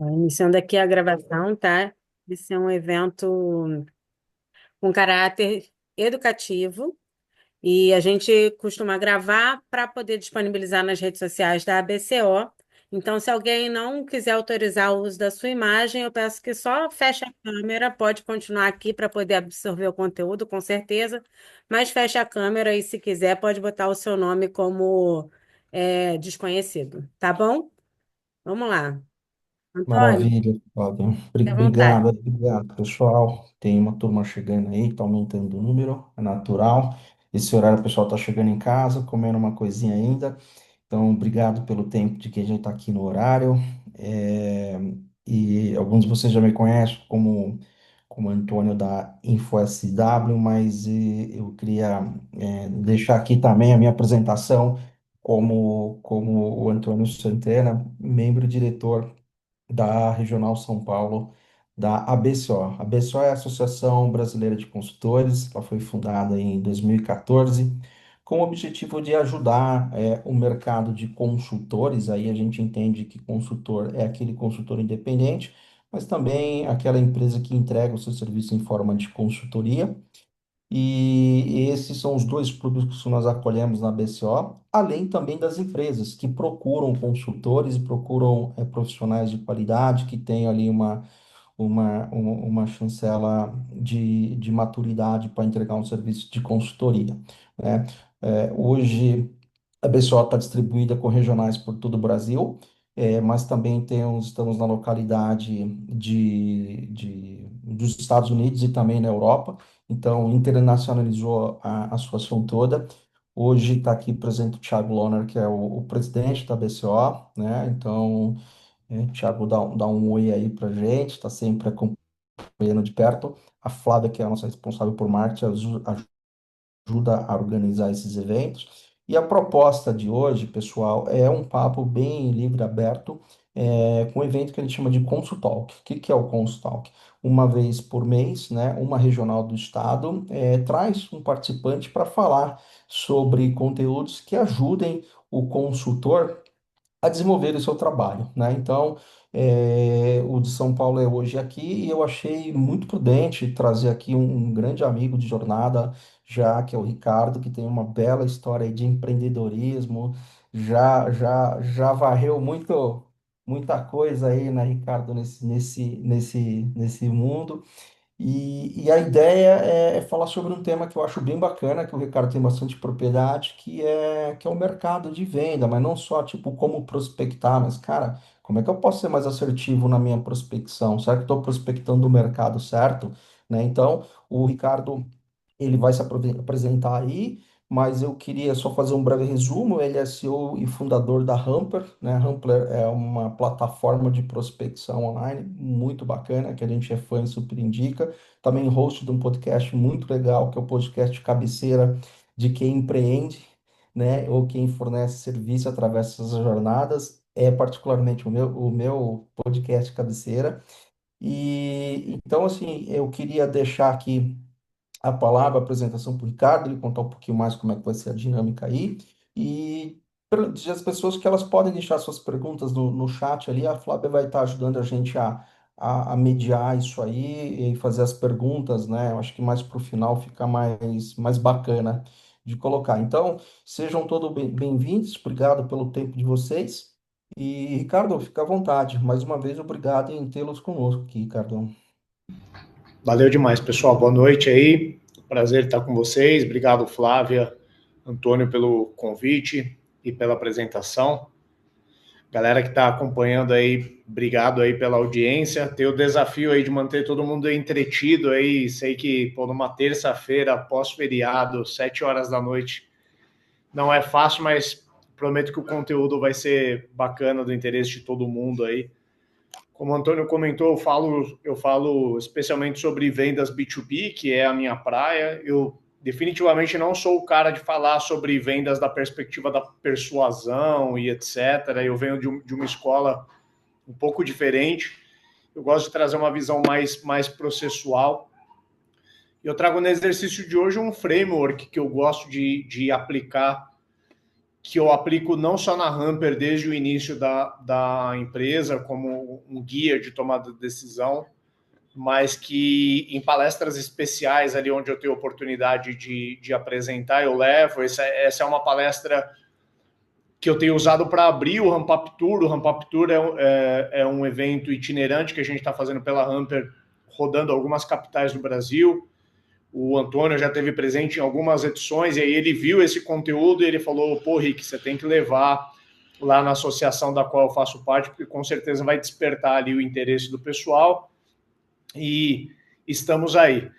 Iniciando aqui a gravação, tá? Esse é um evento com caráter educativo e a gente costuma gravar para poder disponibilizar nas redes sociais da ABCO. Então, se alguém não quiser autorizar o uso da sua imagem, eu peço que só feche a câmera. Pode continuar aqui para poder absorver o conteúdo, com certeza, mas feche a câmera e, se quiser, pode botar o seu nome como desconhecido, tá bom? Vamos lá. Antônio, Maravilha, Fábio. fique à vontade. Obrigado, pessoal. Tem uma turma chegando aí, está aumentando o número, é natural. Esse horário o pessoal está chegando em casa, comendo uma coisinha ainda. Então, obrigado pelo tempo de que a gente está aqui no horário. É, E alguns de vocês já me conhecem como Antônio da InfoSW, mas eu queria deixar aqui também a minha apresentação como o Antônio Santana, membro diretor da Regional São Paulo, da ABCO. A ABCO é a Associação Brasileira de Consultores, ela foi fundada em 2014, com o objetivo de ajudar o mercado de consultores. Aí a gente entende que consultor é aquele consultor independente, mas também aquela empresa que entrega o seu serviço em forma de consultoria. E esses são os dois públicos que nós acolhemos na BCO, além também das empresas que procuram consultores e procuram profissionais de qualidade que têm ali uma chancela de maturidade para entregar um serviço de consultoria, né? Hoje a BCO está distribuída com regionais por todo o Brasil, mas também estamos na localidade dos Estados Unidos e também na Europa, então internacionalizou a sua ação toda. Hoje está aqui presente o Thiago Lohner, que é o presidente da BCO, né? Então, Thiago, dá um oi aí para gente, está sempre acompanhando de perto. A Flávia, que é a nossa responsável por marketing, ajuda a organizar esses eventos. E a proposta de hoje, pessoal, é um papo bem livre, aberto, com um evento que a gente chama de Consultalk. O que que é o Consultalk? Uma vez por mês, né, uma regional do estado traz um participante para falar sobre conteúdos que ajudem o consultor a desenvolver o seu trabalho, né? Então, o de São Paulo é hoje aqui e eu achei muito prudente trazer aqui um grande amigo de jornada, já que é o Ricardo, que tem uma bela história aí de empreendedorismo, já varreu muita coisa aí, né, Ricardo, nesse mundo. E a ideia é falar sobre um tema que eu acho bem bacana, que o Ricardo tem bastante propriedade, que é o mercado de venda, mas não só, tipo, como prospectar, mas, cara, como é que eu posso ser mais assertivo na minha prospecção? Será que estou prospectando o mercado certo? Né? Então, o Ricardo ele vai se apresentar aí, mas eu queria só fazer um breve resumo. Ele é CEO e fundador da Hamper, né? Hamper é uma plataforma de prospecção online muito bacana, que a gente é fã e super indica. Também host de um podcast muito legal, que é o podcast Cabeceira de quem empreende, né? Ou quem fornece serviço através dessas jornadas. É particularmente o meu podcast Cabeceira. E então, assim, eu queria deixar aqui a palavra, a apresentação para o Ricardo, ele contar um pouquinho mais como é que vai ser a dinâmica aí. E para dizer às pessoas que elas podem deixar suas perguntas no chat ali, a Flávia vai estar ajudando a gente a mediar isso aí e fazer as perguntas, né? Eu acho que mais para o final fica mais bacana de colocar. Então, sejam todos bem-vindos, obrigado pelo tempo de vocês. E, Ricardo, fica à vontade. Mais uma vez, obrigado em tê-los conosco aqui, Ricardo. Valeu demais, pessoal. Boa noite aí. Prazer estar com vocês. Obrigado, Flávia, Antônio, pelo convite e pela apresentação. Galera que está acompanhando aí, obrigado aí pela audiência. Tem o desafio aí de manter todo mundo entretido aí. Sei que, pô, numa terça-feira, pós-feriado, 7 horas da noite, não é fácil, mas prometo que o conteúdo vai ser bacana, do interesse de todo mundo aí. Como o Antônio comentou, eu falo especialmente sobre vendas B2B, que é a minha praia. Eu definitivamente não sou o cara de falar sobre vendas da perspectiva da persuasão e etc. Eu venho de uma escola um pouco diferente. Eu gosto de trazer uma visão mais processual. Eu trago no exercício de hoje um framework que eu gosto de aplicar que eu aplico não só na Hamper desde o início da empresa, como um guia de tomada de decisão, mas que em palestras especiais ali onde eu tenho oportunidade de apresentar, eu levo. Essa é uma palestra que eu tenho usado para abrir o Ramp Up Tour. O Ramp Up Tour é um evento itinerante que a gente está fazendo pela Hamper, rodando algumas capitais do Brasil. O Antônio já esteve presente em algumas edições, e aí ele viu esse conteúdo e ele falou: pô, Rick, você tem que levar lá na associação da qual eu faço parte, porque com certeza vai despertar ali o interesse do pessoal, e estamos aí.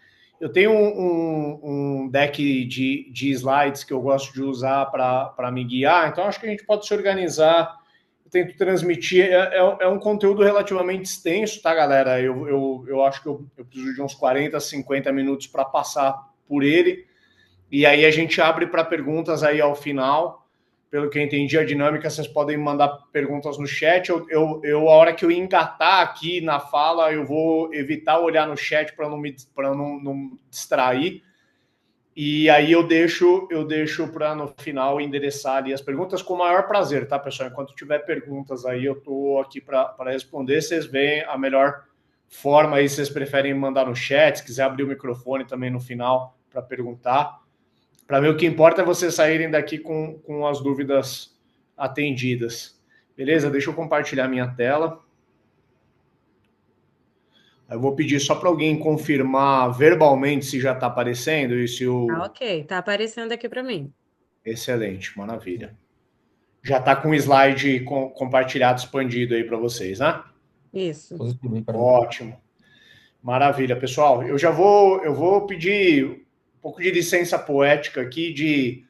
Eu tenho um deck de slides que eu gosto de usar para me guiar, então acho que a gente pode se organizar. Eu tento transmitir, é um conteúdo relativamente extenso, tá, galera? Eu acho que eu preciso de uns 40, 50 minutos para passar por ele, e aí a gente abre para perguntas aí ao final. Pelo que eu entendi a dinâmica, vocês podem mandar perguntas no chat. A hora que eu engatar aqui na fala, eu vou evitar olhar no chat para não distrair. E aí eu deixo para no final endereçar ali as perguntas com o maior prazer, tá, pessoal? Enquanto tiver perguntas aí, eu estou aqui para responder. Vocês veem a melhor forma aí, vocês preferem mandar no chat, se quiser abrir o microfone também no final para perguntar. Para mim, o que importa é vocês saírem daqui com as dúvidas atendidas. Beleza? Deixa eu compartilhar minha tela. Eu vou pedir só para alguém confirmar verbalmente se já está aparecendo e se o... Ok, tá aparecendo aqui para mim. Excelente, maravilha. Já está com o slide compartilhado, expandido aí para vocês, né? Isso. Positivo aí para mim. Ótimo. Maravilha, pessoal. Eu vou pedir um pouco de licença poética aqui.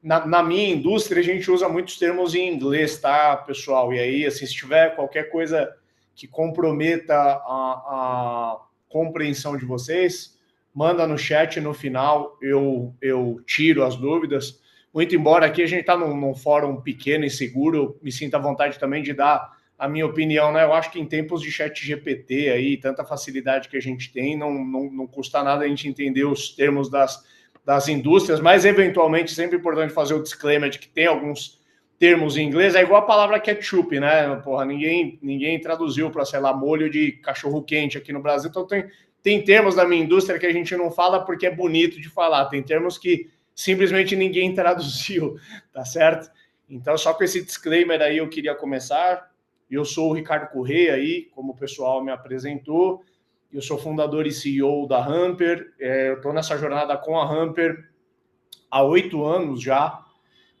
Na minha indústria, a gente usa muitos termos em inglês, tá, pessoal? E aí, assim, se tiver qualquer coisa que comprometa a compreensão de vocês, manda no chat, no final eu tiro as dúvidas. Muito embora aqui a gente está num fórum pequeno e seguro, me sinto à vontade também de dar a minha opinião, né? Eu acho que em tempos de chat GPT aí, tanta facilidade que a gente tem, não custa nada a gente entender os termos das indústrias, mas eventualmente sempre é importante fazer o disclaimer de que tem alguns termos em inglês. É igual a palavra ketchup, né? Porra, ninguém traduziu para, sei lá, molho de cachorro quente aqui no Brasil. Então tem termos da minha indústria que a gente não fala porque é bonito de falar. Tem termos que simplesmente ninguém traduziu, tá certo? Então, só com esse disclaimer aí eu queria começar. Eu sou o Ricardo Corrêa aí, como o pessoal me apresentou. Eu sou fundador e CEO da Hamper. Eu estou nessa jornada com a Hamper há 8 anos já,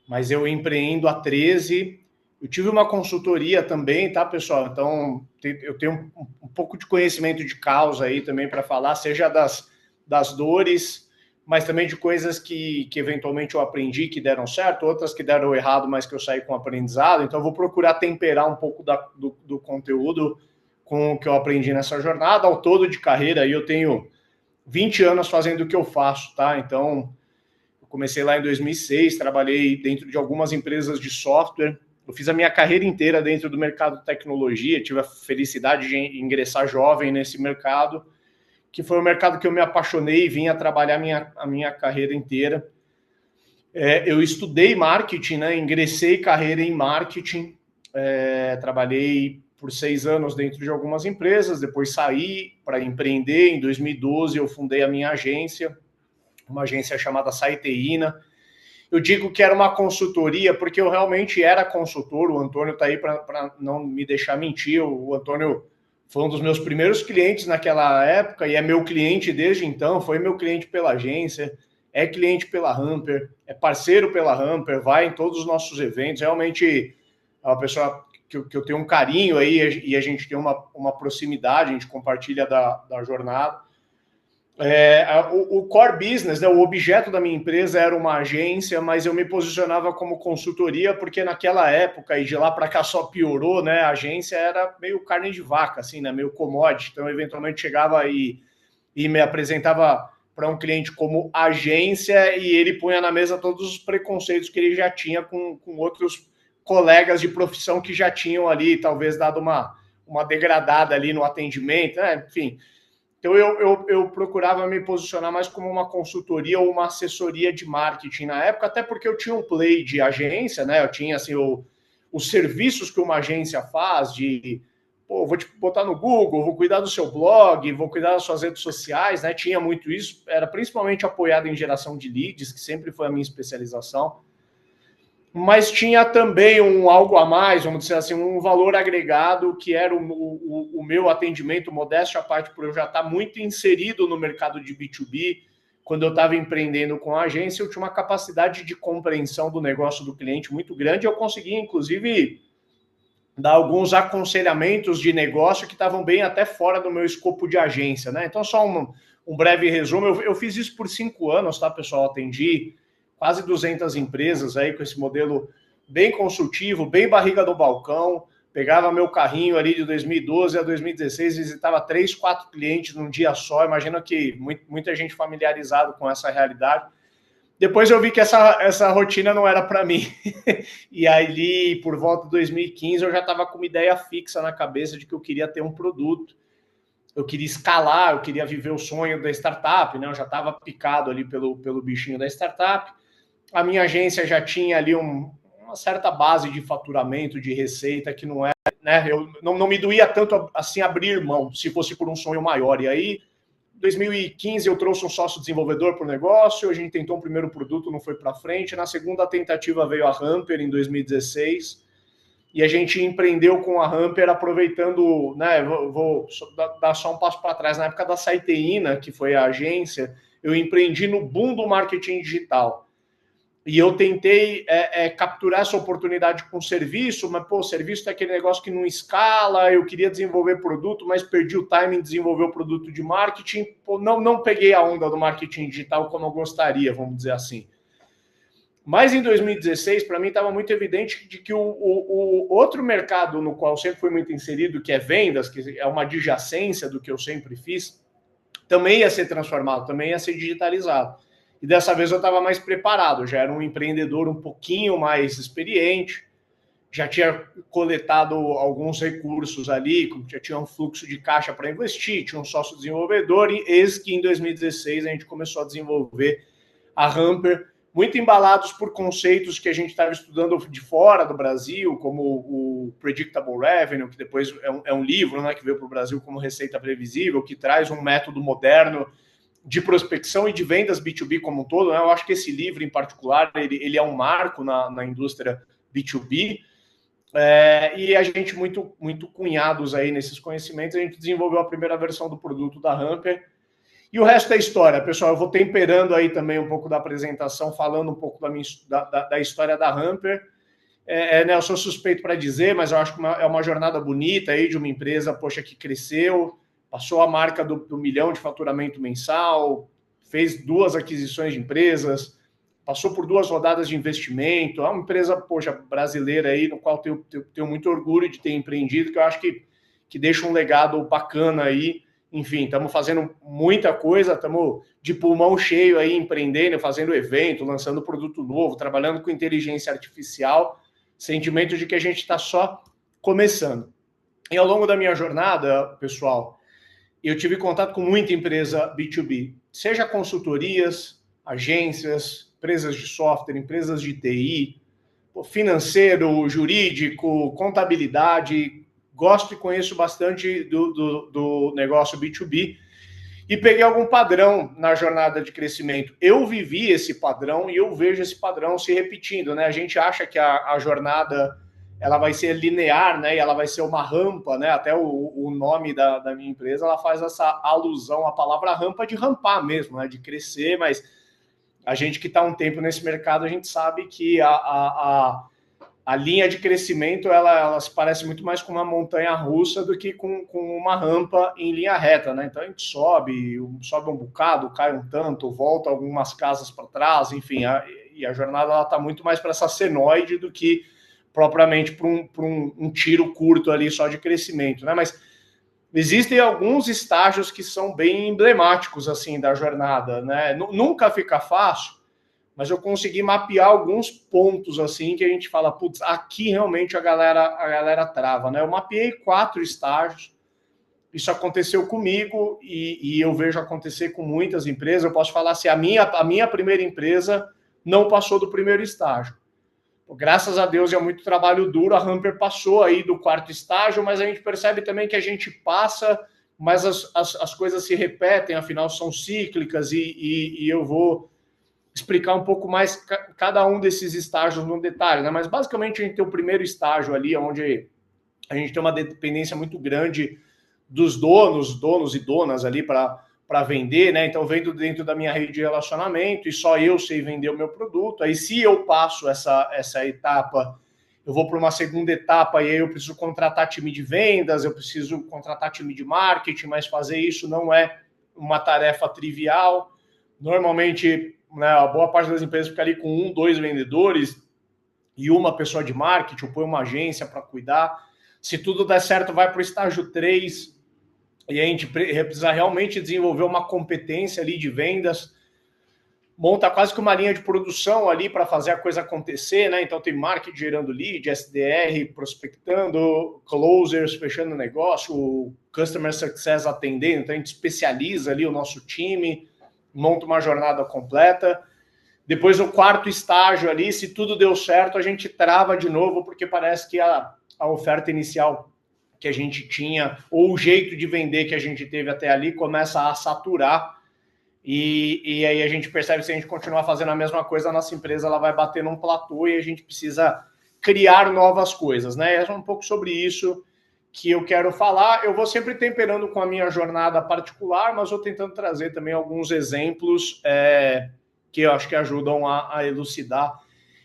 mas eu empreendo há 13. Eu tive uma consultoria também, tá, pessoal? Então, eu tenho um pouco de conhecimento de causa aí também para falar, seja das dores, mas também de coisas que eventualmente eu aprendi que deram certo, outras que deram errado, mas que eu saí com aprendizado. Então, eu vou procurar temperar um pouco do conteúdo com o que eu aprendi nessa jornada. Ao todo de carreira, aí eu tenho 20 anos fazendo o que eu faço, tá? Então, eu comecei lá em 2006, trabalhei dentro de algumas empresas de software. Eu fiz a minha carreira inteira dentro do mercado de tecnologia, tive a felicidade de ingressar jovem nesse mercado, que foi o mercado que eu me apaixonei e vim a trabalhar a minha carreira inteira. Eu estudei marketing, né? Ingressei carreira em marketing, trabalhei por 6 anos dentro de algumas empresas, depois saí para empreender. Em 2012 eu fundei a minha agência, uma agência chamada Saiteína. Eu digo que era uma consultoria porque eu realmente era consultor. O Antônio está aí para não me deixar mentir. O Antônio foi um dos meus primeiros clientes naquela época e é meu cliente desde então. Foi meu cliente pela agência, é cliente pela Hamper, é parceiro pela Hamper, vai em todos os nossos eventos. Realmente é uma pessoa que eu tenho um carinho aí e a gente tem uma proximidade, a gente compartilha da jornada. O core business, né, o objeto da minha empresa era uma agência, mas eu me posicionava como consultoria, porque naquela época, e de lá para cá só piorou, né, a agência era meio carne de vaca, assim, né, meio commodity. Então, eventualmente, chegava e me apresentava para um cliente como agência e ele punha na mesa todos os preconceitos que ele já tinha com outros colegas de profissão que já tinham ali, talvez, dado uma degradada ali no atendimento, né, enfim. Então, eu procurava me posicionar mais como uma consultoria ou uma assessoria de marketing na época, até porque eu tinha um play de agência, né? Eu tinha, assim, os serviços que uma agência faz de, pô, vou te botar no Google, vou cuidar do seu blog, vou cuidar das suas redes sociais, né? Tinha muito isso, era principalmente apoiado em geração de leads, que sempre foi a minha especialização, mas tinha também algo a mais, vamos dizer assim, um valor agregado, que era o meu atendimento, modéstia à parte, por eu já estar muito inserido no mercado de B2B. Quando eu estava empreendendo com a agência, eu tinha uma capacidade de compreensão do negócio do cliente muito grande. Eu conseguia, inclusive, dar alguns aconselhamentos de negócio que estavam bem até fora do meu escopo de agência, né? Então, só um breve resumo. Eu fiz isso por 5 anos, tá, pessoal? Atendi quase 200 empresas aí com esse modelo bem consultivo, bem barriga do balcão. Pegava meu carrinho ali de 2012 a 2016, visitava 3, 4 clientes num dia só. Imagina que muita gente familiarizada com essa realidade. Depois eu vi que essa rotina não era para mim. E aí, por volta de 2015, eu já estava com uma ideia fixa na cabeça de que eu queria ter um produto, eu queria escalar, eu queria viver o sonho da startup, né? Eu já estava picado ali pelo bichinho da startup. A minha agência já tinha ali uma certa base de faturamento, de receita, que não é, né? Eu não me doía tanto assim abrir mão, se fosse por um sonho maior. E aí, em 2015, eu trouxe um sócio desenvolvedor para o negócio, a gente tentou um primeiro produto, não foi para frente. Na segunda tentativa veio a Hamper, em 2016, e a gente empreendeu com a Hamper, aproveitando, né, vou dar só um passo para trás. Na época da Saiteína, que foi a agência, eu empreendi no boom do marketing digital. E eu tentei capturar essa oportunidade com serviço, mas, pô, o serviço é aquele negócio que não escala, eu queria desenvolver produto, mas perdi o timing de desenvolver o produto de marketing, pô, não peguei a onda do marketing digital como eu gostaria, vamos dizer assim. Mas em 2016, para mim, estava muito evidente de que o outro mercado no qual eu sempre fui muito inserido, que é vendas, que é uma adjacência do que eu sempre fiz, também ia ser transformado, também ia ser digitalizado. E dessa vez eu estava mais preparado, já era um empreendedor um pouquinho mais experiente, já tinha coletado alguns recursos ali, já tinha um fluxo de caixa para investir, tinha um sócio desenvolvedor, e eis que em 2016 a gente começou a desenvolver a Hamper, muito embalados por conceitos que a gente estava estudando de fora do Brasil, como o Predictable Revenue, que depois é um livro, né, que veio para o Brasil como Receita Previsível, que traz um método moderno de prospecção e de vendas B2B como um todo, né? Eu acho que esse livro, em particular, ele é um marco na indústria B2B, e a gente, muito cunhados aí nesses conhecimentos, a gente desenvolveu a primeira versão do produto da Hamper, e o resto é história, pessoal. Eu vou temperando aí também um pouco da apresentação, falando um pouco da história da Hamper. Né, eu sou suspeito para dizer, mas eu acho que é uma jornada bonita aí de uma empresa, poxa, que cresceu, passou a marca do 1 milhão de faturamento mensal, fez 2 aquisições de empresas, passou por 2 rodadas de investimento. É uma empresa, poxa, brasileira aí, no qual tenho muito orgulho de ter empreendido, que eu acho que deixa um legado bacana aí. Enfim, estamos fazendo muita coisa, estamos de pulmão cheio aí, empreendendo, fazendo evento, lançando produto novo, trabalhando com inteligência artificial, sentimento de que a gente está só começando. E ao longo da minha jornada, pessoal, eu tive contato com muita empresa B2B, seja consultorias, agências, empresas de software, empresas de TI, financeiro, jurídico, contabilidade. Gosto e conheço bastante do negócio B2B e peguei algum padrão na jornada de crescimento. Eu vivi esse padrão e eu vejo esse padrão se repetindo, né? A gente acha que a jornada ela vai ser linear, né? E ela vai ser uma rampa, né? Até o nome da minha empresa ela faz essa alusão à palavra rampa, de rampar mesmo, né? De crescer, mas a gente que está um tempo nesse mercado, a gente sabe que a linha de crescimento ela se parece muito mais com uma montanha russa do que com uma rampa em linha reta, né? Então a gente sobe um bocado, cai um tanto, volta algumas casas para trás, enfim, e a jornada está muito mais para essa senoide do que propriamente para um tiro curto ali só de crescimento, né? Mas existem alguns estágios que são bem emblemáticos assim da jornada, né? Nunca fica fácil, mas eu consegui mapear alguns pontos assim que a gente fala, putz, aqui realmente a galera trava, né? Eu mapeei 4 estágios Isso aconteceu comigo e eu vejo acontecer com muitas empresas. Eu posso falar assim, a minha primeira empresa não passou do primeiro estágio. Graças a Deus, é muito trabalho duro, a Hamper passou aí do quarto estágio, mas a gente percebe também que a gente passa, mas as coisas se repetem, afinal são cíclicas, e eu vou explicar um pouco mais cada um desses estágios no detalhe, né? Mas basicamente a gente tem o primeiro estágio ali, onde a gente tem uma dependência muito grande dos donos e donas ali para vender, né? Então, vendo dentro da minha rede de relacionamento e só eu sei vender o meu produto. Aí, se eu passo essa etapa, eu vou para uma segunda etapa e aí eu preciso contratar time de vendas, eu preciso contratar time de marketing, mas fazer isso não é uma tarefa trivial. Normalmente, né, a boa parte das empresas fica ali com 1, 2 vendedores e uma pessoa de marketing, ou põe uma agência para cuidar. Se tudo der certo, vai para o estágio 3, e a gente precisa realmente desenvolver uma competência ali de vendas, monta quase que uma linha de produção ali para fazer a coisa acontecer, né? Então tem marketing gerando lead, SDR prospectando, closers fechando negócio, customer success atendendo, então a gente especializa ali o nosso time, monta uma jornada completa. Depois o quarto estágio ali, se tudo deu certo, a gente trava de novo, porque parece que a oferta inicial que a gente tinha, ou o jeito de vender que a gente teve até ali, começa a saturar, e aí a gente percebe que se a gente continuar fazendo a mesma coisa, a nossa empresa ela vai bater num platô e a gente precisa criar novas coisas, né? É um pouco sobre isso que eu quero falar. Eu vou sempre temperando com a minha jornada particular, mas vou tentando trazer também alguns exemplos que eu acho que ajudam a elucidar.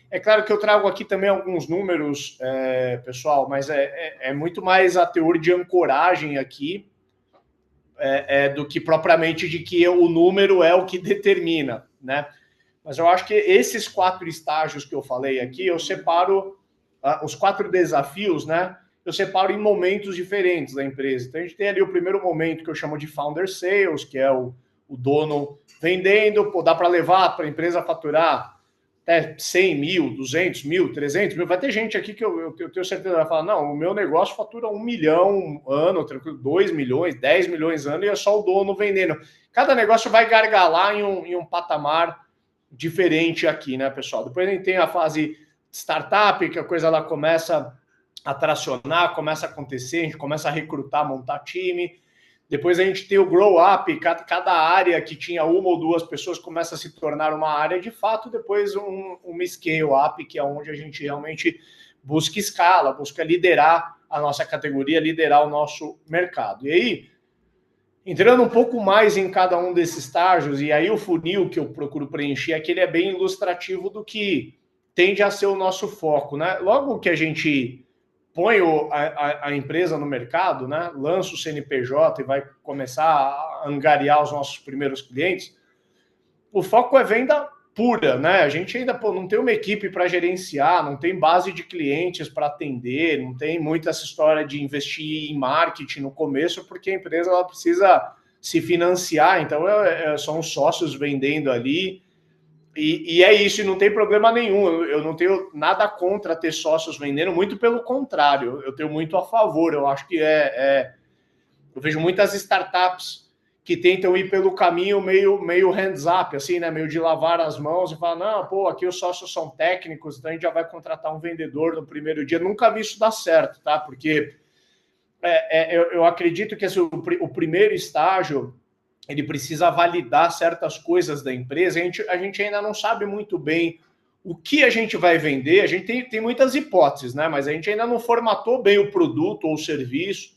É claro que eu trago aqui também alguns números, pessoal, mas é muito mais a teor de ancoragem aqui do que propriamente de que o número é o que determina, né? Mas eu acho que esses 4 estágios que eu falei aqui, eu separo os 4 desafios, né? Eu separo em momentos diferentes da empresa. Então, a gente tem ali o primeiro momento que eu chamo de founder sales, que é o dono vendendo, dá para levar para a empresa faturar até 100 mil, 200 mil, 300 mil. Vai ter gente aqui que eu tenho certeza vai falar, não, o meu negócio fatura 1 milhão ano, 2 milhões, 10 milhões ano, e é só o dono vendendo. Cada negócio vai gargalar em um patamar diferente aqui, né, pessoal? Depois a gente tem a fase startup, que a coisa lá começa a tracionar, começa a acontecer, a gente começa a recrutar, montar time. Depois a gente tem o grow up, cada área que tinha uma ou duas pessoas começa a se tornar uma área de fato, depois uma scale up, que é onde a gente realmente busca escala, busca liderar a nossa categoria, liderar o nosso mercado. E aí, entrando um pouco mais em cada um desses estágios, e aí o funil que eu procuro preencher aqui, ele é bem ilustrativo do que tende a ser o nosso foco, né? Logo que a gente põe a empresa no mercado, né? Lança o CNPJ e vai começar a angariar os nossos primeiros clientes, o foco é venda pura, né? A gente ainda não tem uma equipe para gerenciar, não tem base de clientes para atender, não tem muita essa história de investir em marketing no começo, porque a empresa ela precisa se financiar, então são os sócios vendendo ali, e é isso, e não tem problema nenhum. Eu não tenho nada contra ter sócios vendendo, muito pelo contrário, eu tenho muito a favor. Eu acho que eu vejo muitas startups que tentam ir pelo caminho meio hands-up, assim, né? Meio de lavar as mãos e falar, não, pô, aqui os sócios são técnicos, então a gente já vai contratar um vendedor no primeiro dia. Nunca vi isso dar certo, tá? Porque eu acredito que o primeiro estágio ele precisa validar certas coisas da empresa. A gente ainda não sabe muito bem o que a gente vai vender. A gente tem muitas hipóteses, né? Mas a gente ainda não formatou bem o produto ou o serviço.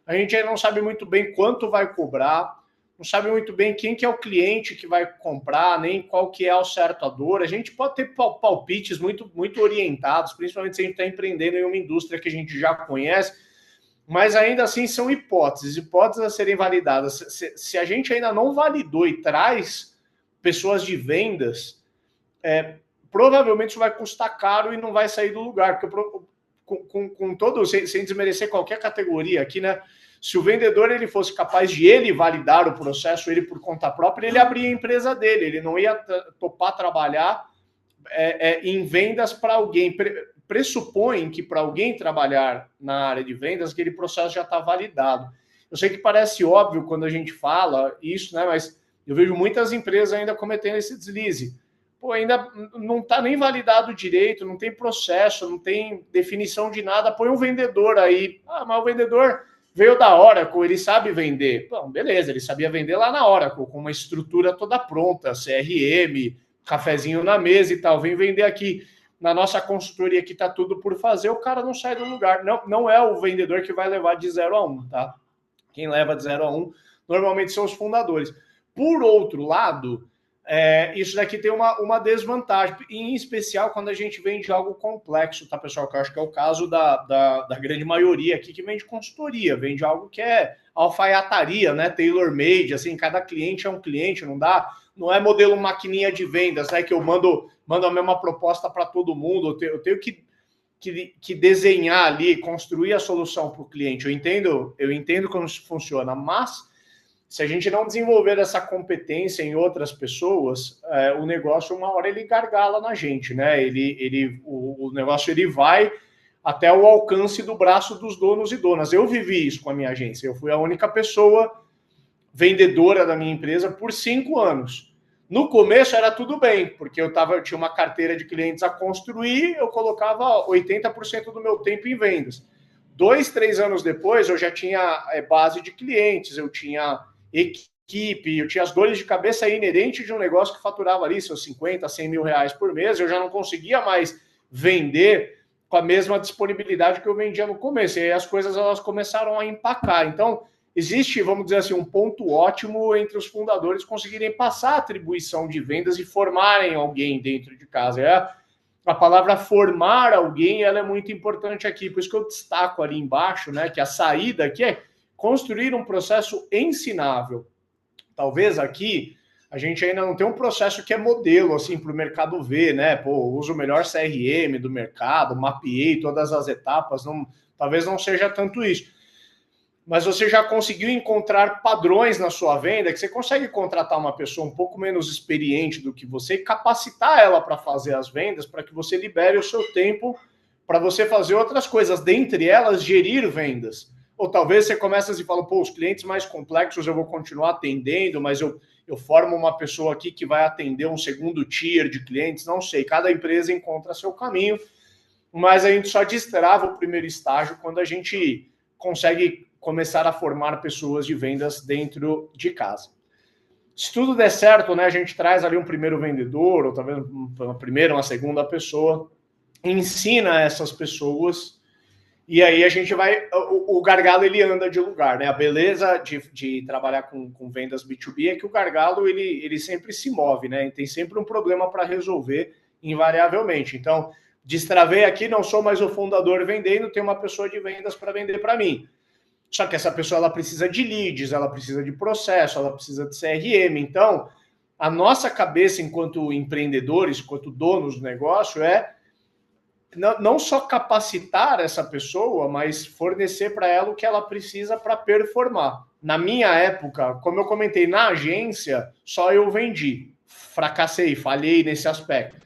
A gente ainda não sabe muito bem quanto vai cobrar, não sabe muito bem quem que é o cliente que vai comprar, nem qual que é o certo a dor. A gente pode ter palpites muito, muito orientados, principalmente se a gente está empreendendo em uma indústria que a gente já conhece, mas ainda assim são hipóteses a serem validadas. Se a gente ainda não validou e traz pessoas de vendas, provavelmente isso vai custar caro e não vai sair do lugar, porque com todo, sem desmerecer qualquer categoria aqui, né? Se o vendedor ele fosse capaz de ele validar o processo, ele por conta própria, ele abria a empresa dele, ele não ia topar trabalhar em vendas para alguém. Pressupõe que para alguém trabalhar na área de vendas, aquele processo já está validado. Eu sei que parece óbvio quando a gente fala isso, né? Mas eu vejo muitas empresas ainda cometendo esse deslize. Pô, ainda não está nem validado direito, não tem processo, não tem definição de nada. Põe um vendedor aí. Ah, mas o vendedor veio da Oracle, ele sabe vender. Bom, beleza, ele sabia vender lá na Oracle, com uma estrutura toda pronta, CRM, cafezinho na mesa e tal. Vem vender aqui na nossa consultoria que está tudo por fazer, o cara não sai do lugar. Não é o vendedor que vai levar de 0 a 1, tá? Quem leva de 0 a 1 normalmente são os fundadores. Por outro lado, isso daqui tem uma desvantagem, em especial quando a gente vende algo complexo, tá, pessoal? Que eu acho que é o caso da grande maioria aqui que vende consultoria, vende algo que é alfaiataria, né? Tailor-made, assim, cada cliente é um cliente, não é modelo maquininha de vendas, né? Que eu mando a mesma proposta para todo mundo, eu tenho que desenhar ali, construir a solução para o cliente. Eu entendo como isso funciona, mas se a gente não desenvolver essa competência em outras pessoas, o negócio, uma hora ele gargala na gente, né? O negócio ele vai até o alcance do braço dos donos e donas. Eu vivi isso com a minha agência. Eu fui a única pessoa vendedora da minha empresa por 5 anos. No começo era tudo bem, porque eu tinha uma carteira de clientes a construir, eu colocava 80% do meu tempo em vendas. 2, 3 anos depois, eu já tinha base de clientes, eu tinha equipe, eu tinha as dores de cabeça inerentes de um negócio que faturava ali seus 50, 100 mil reais por mês, eu já não conseguia mais vender com a mesma disponibilidade que eu vendia no começo, e aí as coisas elas começaram a empacar. Então, existe, vamos dizer assim, um ponto ótimo entre os fundadores conseguirem passar a atribuição de vendas e formarem alguém dentro de casa. A palavra formar alguém ela é muito importante aqui, por isso que eu destaco ali embaixo, né, que a saída aqui é construir um processo ensinável. Talvez aqui a gente ainda não tem um processo que é modelo assim para o mercado ver, né? Pô, uso o melhor CRM do mercado, mapeei todas as etapas, talvez não seja tanto isso. Mas você já conseguiu encontrar padrões na sua venda que você consegue contratar uma pessoa um pouco menos experiente do que você e capacitar ela para fazer as vendas, para que você libere o seu tempo para você fazer outras coisas, dentre elas gerir vendas. Ou talvez você comece e fala, pô, os clientes mais complexos eu vou continuar atendendo, mas eu formo uma pessoa aqui que vai atender um segundo tier de clientes, não sei, cada empresa encontra seu caminho, mas a gente só destrava o primeiro estágio quando a gente consegue começar a formar pessoas de vendas dentro de casa. Se tudo der certo, né, a gente traz ali um primeiro vendedor, ou talvez uma primeira, uma segunda pessoa, ensina essas pessoas, e aí a gente vai... O gargalo, ele anda de lugar, né? A beleza de trabalhar com vendas B2B é que o gargalo, ele sempre se move, né? E tem sempre um problema para resolver, invariavelmente. Então, destravei aqui, não sou mais o fundador vendendo, tem uma pessoa de vendas para vender para mim. Só que essa pessoa ela precisa de leads, ela precisa de processo, ela precisa de CRM. Então, a nossa cabeça enquanto empreendedores, enquanto donos do negócio, não só capacitar essa pessoa, mas fornecer para ela o que ela precisa para performar. Na minha época, como eu comentei, na agência, só eu vendi. Fracassei, falhei nesse aspecto.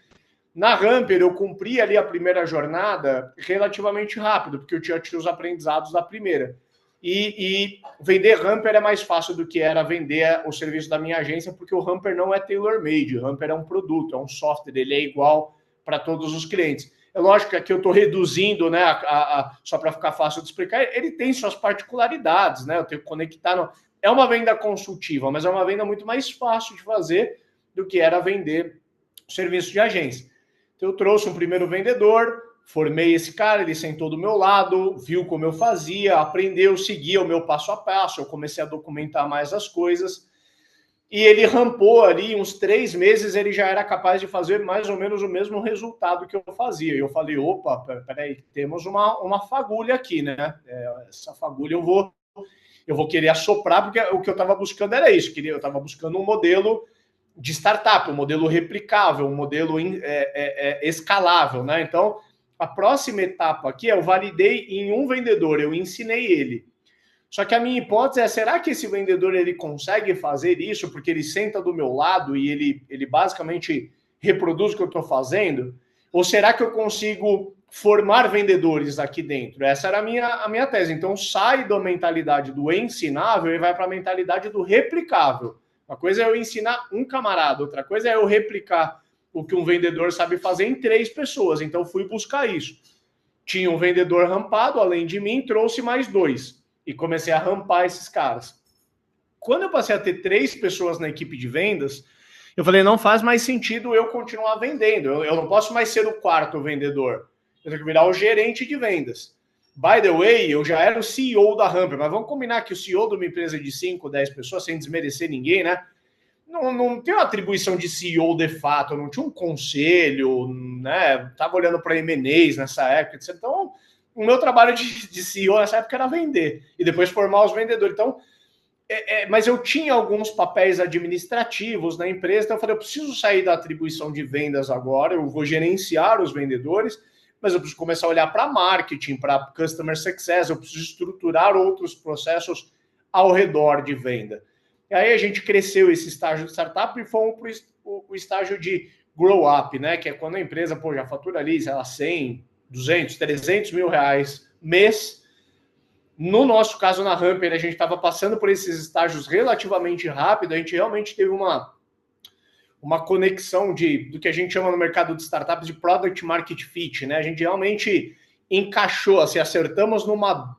Na Ramper, eu cumpri ali a primeira jornada relativamente rápido, porque eu tinha tido os aprendizados da primeira. E vender Ramper é mais fácil do que era vender o serviço da minha agência, porque o Ramper não é tailor-made. O Ramper é um produto, é um software, ele é igual para todos os clientes. É lógico que aqui eu estou reduzindo, né, só para ficar fácil de explicar, ele tem suas particularidades, né? Eu tenho que conectar. É uma venda consultiva, mas é uma venda muito mais fácil de fazer do que era vender serviço de agência. Então, eu trouxe um primeiro vendedor, formei esse cara, ele sentou do meu lado, viu como eu fazia, aprendeu, seguia o meu passo a passo, eu comecei a documentar mais as coisas. E ele rampou ali, uns 3 meses, ele já era capaz de fazer mais ou menos o mesmo resultado que eu fazia. E eu falei, opa, peraí, temos uma fagulha aqui, né? Essa fagulha eu vou querer assoprar, porque o que eu estava buscando era isso. Eu estava buscando um modelo de startup, um modelo replicável, um modelo escalável, né? Então, a próxima etapa aqui, eu validei em um vendedor, eu ensinei ele. Só que a minha hipótese é, será que esse vendedor ele consegue fazer isso porque ele senta do meu lado e ele basicamente reproduz o que eu estou fazendo? Ou será que eu consigo formar vendedores aqui dentro. Essa era a minha tese. Então, sai da mentalidade do ensinável e vai para a mentalidade do replicável. Uma coisa é eu ensinar um camarada, outra coisa é eu replicar o que um vendedor sabe fazer em 3 pessoas. Então, fui buscar isso. Tinha um vendedor rampado, além de mim, trouxe mais 2. E comecei a rampar esses caras. Quando eu passei a ter 3 pessoas na equipe de vendas, eu falei, não faz mais sentido eu continuar vendendo. Eu não posso mais ser o 4º vendedor. Eu tenho que virar o gerente de vendas. By the way, eu já era o CEO da Hamper, mas vamos combinar que o CEO de uma empresa de 5, 10 pessoas, sem desmerecer ninguém, né? Não tem uma atribuição de CEO de fato, não tinha um conselho, né? Tava olhando para M&As nessa época, etc. Então, o meu trabalho de CEO nessa época era vender e depois formar os vendedores. Então, mas eu tinha alguns papéis administrativos na empresa, então eu falei, eu preciso sair da atribuição de vendas agora, eu vou gerenciar os vendedores, mas eu preciso começar a olhar para marketing, para customer success, eu preciso estruturar outros processos ao redor de venda. E aí a gente cresceu esse estágio de startup e fomos para o estágio de grow up, né? Que é quando a empresa já fatura ali, sei lá, 100, 200, 300 mil reais mês. No nosso caso, na Hamper, a gente estava passando por esses estágios relativamente rápido, a gente realmente teve uma conexão do que a gente chama no mercado de startups de product market fit, né? A gente realmente encaixou, assim, acertamos numa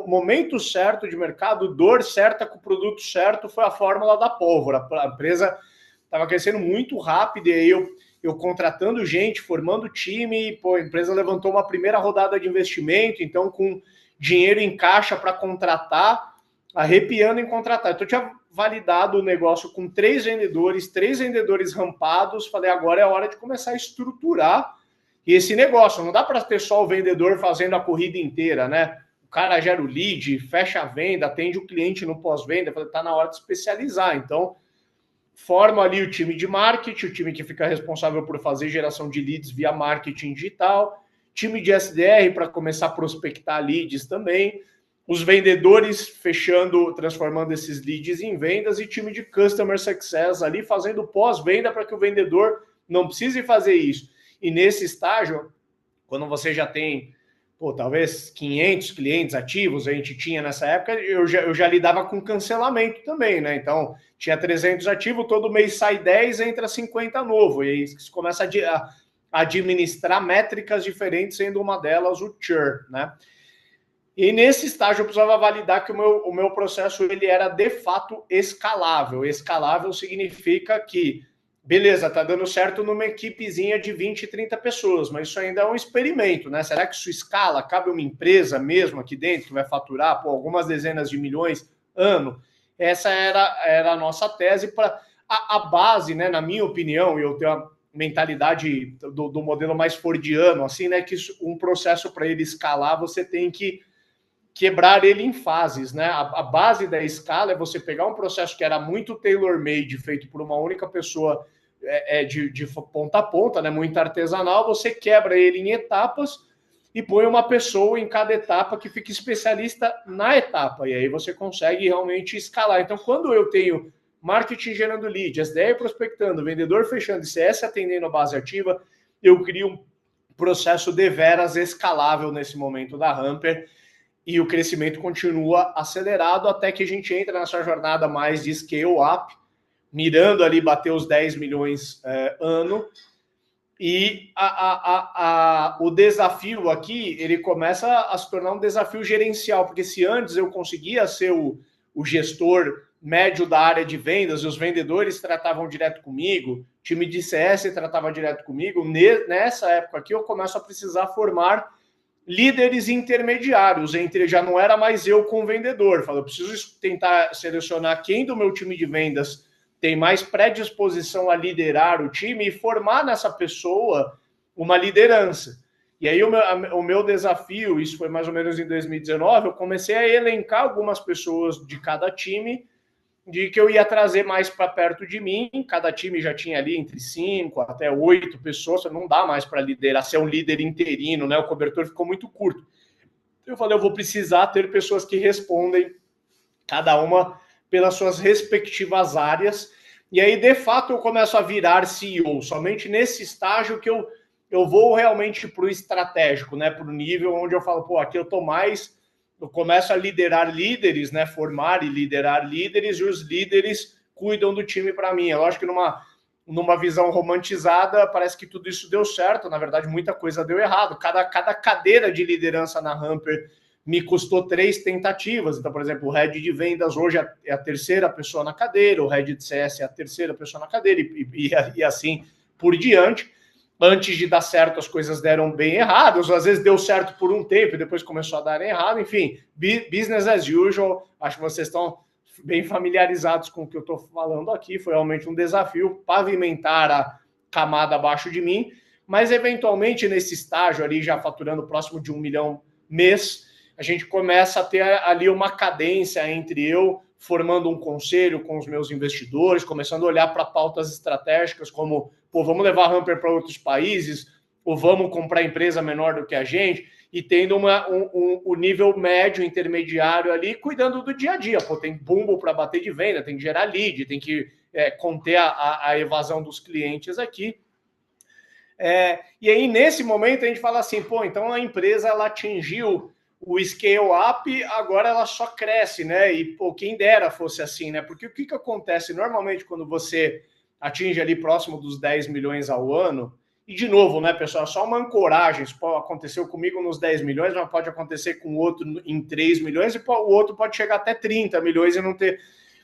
momento certo de mercado, dor certa com o produto certo, foi a fórmula da pólvora. A empresa estava crescendo muito rápido e aí eu contratando gente, formando time, a empresa levantou uma primeira rodada de investimento, então com dinheiro em caixa para contratar, arrepiando em contratar. Então eu tinha validado o negócio com 3 vendedores rampados, falei, agora é a hora de começar a estruturar esse negócio. Não dá para ter só o vendedor fazendo a corrida inteira, né? O cara gera o lead, fecha a venda, atende o cliente no pós-venda, está na hora de especializar. Então, forma ali o time de marketing, o time que fica responsável por fazer geração de leads via marketing digital, time de SDR para começar a prospectar leads também, os vendedores fechando, transformando esses leads em vendas e time de customer success ali fazendo pós-venda para que o vendedor não precise fazer isso. E nesse estágio, quando você já tem, talvez 500 clientes ativos, a gente tinha nessa época, eu já lidava com cancelamento também, né? Então, tinha 300 ativos, todo mês sai 10, entra 50 novo. E aí você começa a administrar métricas diferentes, sendo uma delas o churn, né? E nesse estágio eu precisava validar que o meu processo ele era de fato escalável. Escalável significa que, beleza, tá dando certo numa equipezinha de 20, 30 pessoas, mas isso ainda é um experimento, né? Será que isso escala? Cabe uma empresa mesmo aqui dentro que vai faturar algumas dezenas de milhões ano? Essa era a nossa tese para a base, né? Na minha opinião, e eu tenho a mentalidade do modelo mais fordiano, assim, né? Que um processo para ele escalar, você tem que quebrar ele em fases, né? A base da escala é você pegar um processo que era muito tailor-made, feito por uma única pessoa de ponta a ponta, né? Muito artesanal, você quebra ele em etapas e põe uma pessoa em cada etapa que fica especialista na etapa, e aí você consegue realmente escalar. Então, quando eu tenho marketing gerando lead, SDR prospectando, vendedor fechando e CS atendendo a base ativa, eu crio um processo deveras escalável nesse momento da Hamper, e o crescimento continua acelerado até que a gente entra nessa jornada mais de scale-up, mirando ali bater os 10 milhões ano. E o desafio aqui, ele começa a se tornar um desafio gerencial, porque se antes eu conseguia ser o gestor médio da área de vendas, e os vendedores tratavam direto comigo, time de CS tratava direto comigo, nessa época aqui eu começo a precisar formar líderes intermediários, já não era mais eu com o vendedor. Eu preciso tentar selecionar quem do meu time de vendas tem mais predisposição a liderar o time e formar nessa pessoa uma liderança. E aí o meu desafio, isso foi mais ou menos em 2019, eu comecei a elencar algumas pessoas de cada time, de que eu ia trazer mais para perto de mim. Cada time já tinha ali entre 5 até 8 pessoas, não dá mais para liderar, ser um líder interino, né? O cobertor ficou muito curto. Eu falei, eu vou precisar ter pessoas que respondem, cada uma pelas suas respectivas áreas. E aí, de fato, eu começo a virar CEO. Somente nesse estágio que eu eu vou realmente para o estratégico, né? Para o nível onde eu falo, pô, aqui eu começo a liderar líderes, né? Formar e liderar líderes, e os líderes cuidam do time para mim. Eu acho que numa visão romantizada, parece que tudo isso deu certo. Na verdade, muita coisa deu errado. Cada cadeira de liderança na Hamper me custou 3 tentativas. Então, por exemplo, o head de vendas hoje é a terceira pessoa na cadeira, o head de CS é a terceira pessoa na cadeira, e assim por diante. Antes de dar certo, as coisas deram bem erradas, às vezes deu certo por um tempo e depois começou a dar errado. Enfim, business as usual. Acho que vocês estão bem familiarizados com o que eu estou falando aqui. Foi realmente um desafio pavimentar a camada abaixo de mim, mas eventualmente nesse estágio ali, já faturando próximo de 1 milhão mês, a gente começa a ter ali uma cadência entre eu formando um conselho com os meus investidores, começando a olhar para pautas estratégicas como, pô, vamos levar a Hamper para outros países, ou vamos comprar empresa menor do que a gente, e tendo um nível médio, intermediário ali, cuidando do dia a dia. Pô, tem bumbo para bater de venda, tem que gerar lead, tem que conter a evasão dos clientes aqui. E aí, nesse momento, a gente fala assim, pô, então a empresa ela atingiu o scale up, agora ela só cresce, né? E, pô, quem dera fosse assim, né? Porque o que acontece normalmente quando você atinge ali próximo dos 10 milhões ao ano, e de novo, né, pessoal, só uma ancoragem, isso aconteceu comigo nos 10 milhões, mas pode acontecer com o outro em 3 milhões, e o outro pode chegar até 30 milhões e não ter...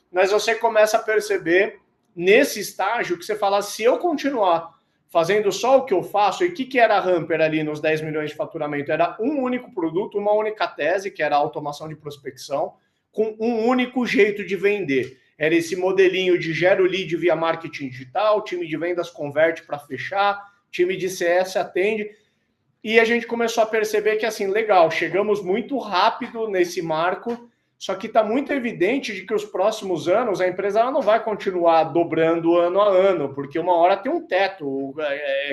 Mas você começa a perceber, nesse estágio, que você fala, se eu continuar fazendo só o que eu faço, e o que era a Hamper ali nos 10 milhões de faturamento? Era um único produto, uma única tese, que era a automação de prospecção, com um único jeito de vender. Era esse modelinho de gera o lead via marketing digital, time de vendas converte para fechar, time de CS atende, e a gente começou a perceber que, assim, legal, chegamos muito rápido nesse marco, só que está muito evidente de que os próximos anos a empresa ela não vai continuar dobrando ano a ano, porque uma hora tem um teto.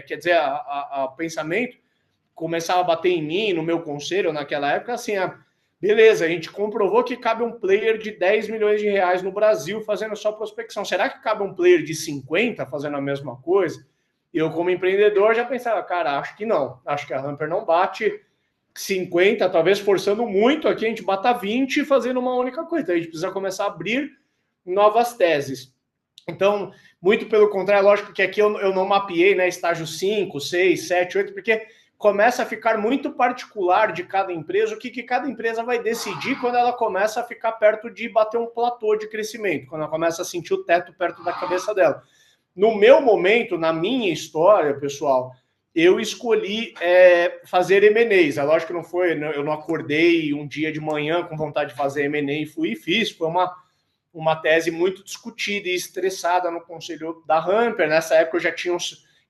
Quer dizer, a pensamento começava a bater em mim, no meu conselho naquela época, assim, beleza, a gente comprovou que cabe um player de 10 milhões de reais no Brasil fazendo só prospecção. Será que cabe um player de 50 fazendo a mesma coisa? Eu, como empreendedor, já pensava, cara, acho que não. Acho que a Hamper não bate 50, talvez forçando muito aqui, a gente bata 20 fazendo uma única coisa. Então, a gente precisa começar a abrir novas teses. Então, muito pelo contrário, lógico que aqui eu não mapeei, né, estágio 5, 6, 7, 8, porque começa a ficar muito particular de cada empresa, o que cada empresa vai decidir quando ela começa a ficar perto de bater um platô de crescimento, quando ela começa a sentir o teto perto da cabeça dela. No meu momento, na minha história, pessoal, eu escolhi fazer M&As. É lógico que não foi, eu não acordei um dia de manhã com vontade de fazer M&A e fui e fiz. Foi uma tese muito discutida e estressada no conselho da Hamper. Nessa época eu já tinha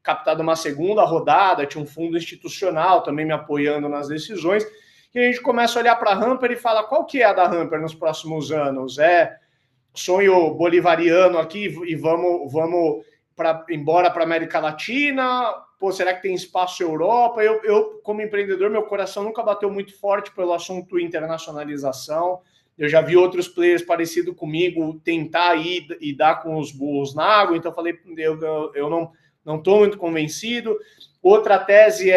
captado uma segunda rodada, tinha um fundo institucional também me apoiando nas decisões. E a gente começa a olhar para a Hamper e fala, qual que é a da Hamper nos próximos anos? Sonho bolivariano aqui e vamos embora para a América Latina? Pô, será que tem espaço Europa? Eu, como empreendedor, meu coração nunca bateu muito forte pelo assunto internacionalização. Eu já vi outros players parecidos comigo tentar ir e dar com os burros na água, então eu falei, eu não estou muito convencido. Outra tese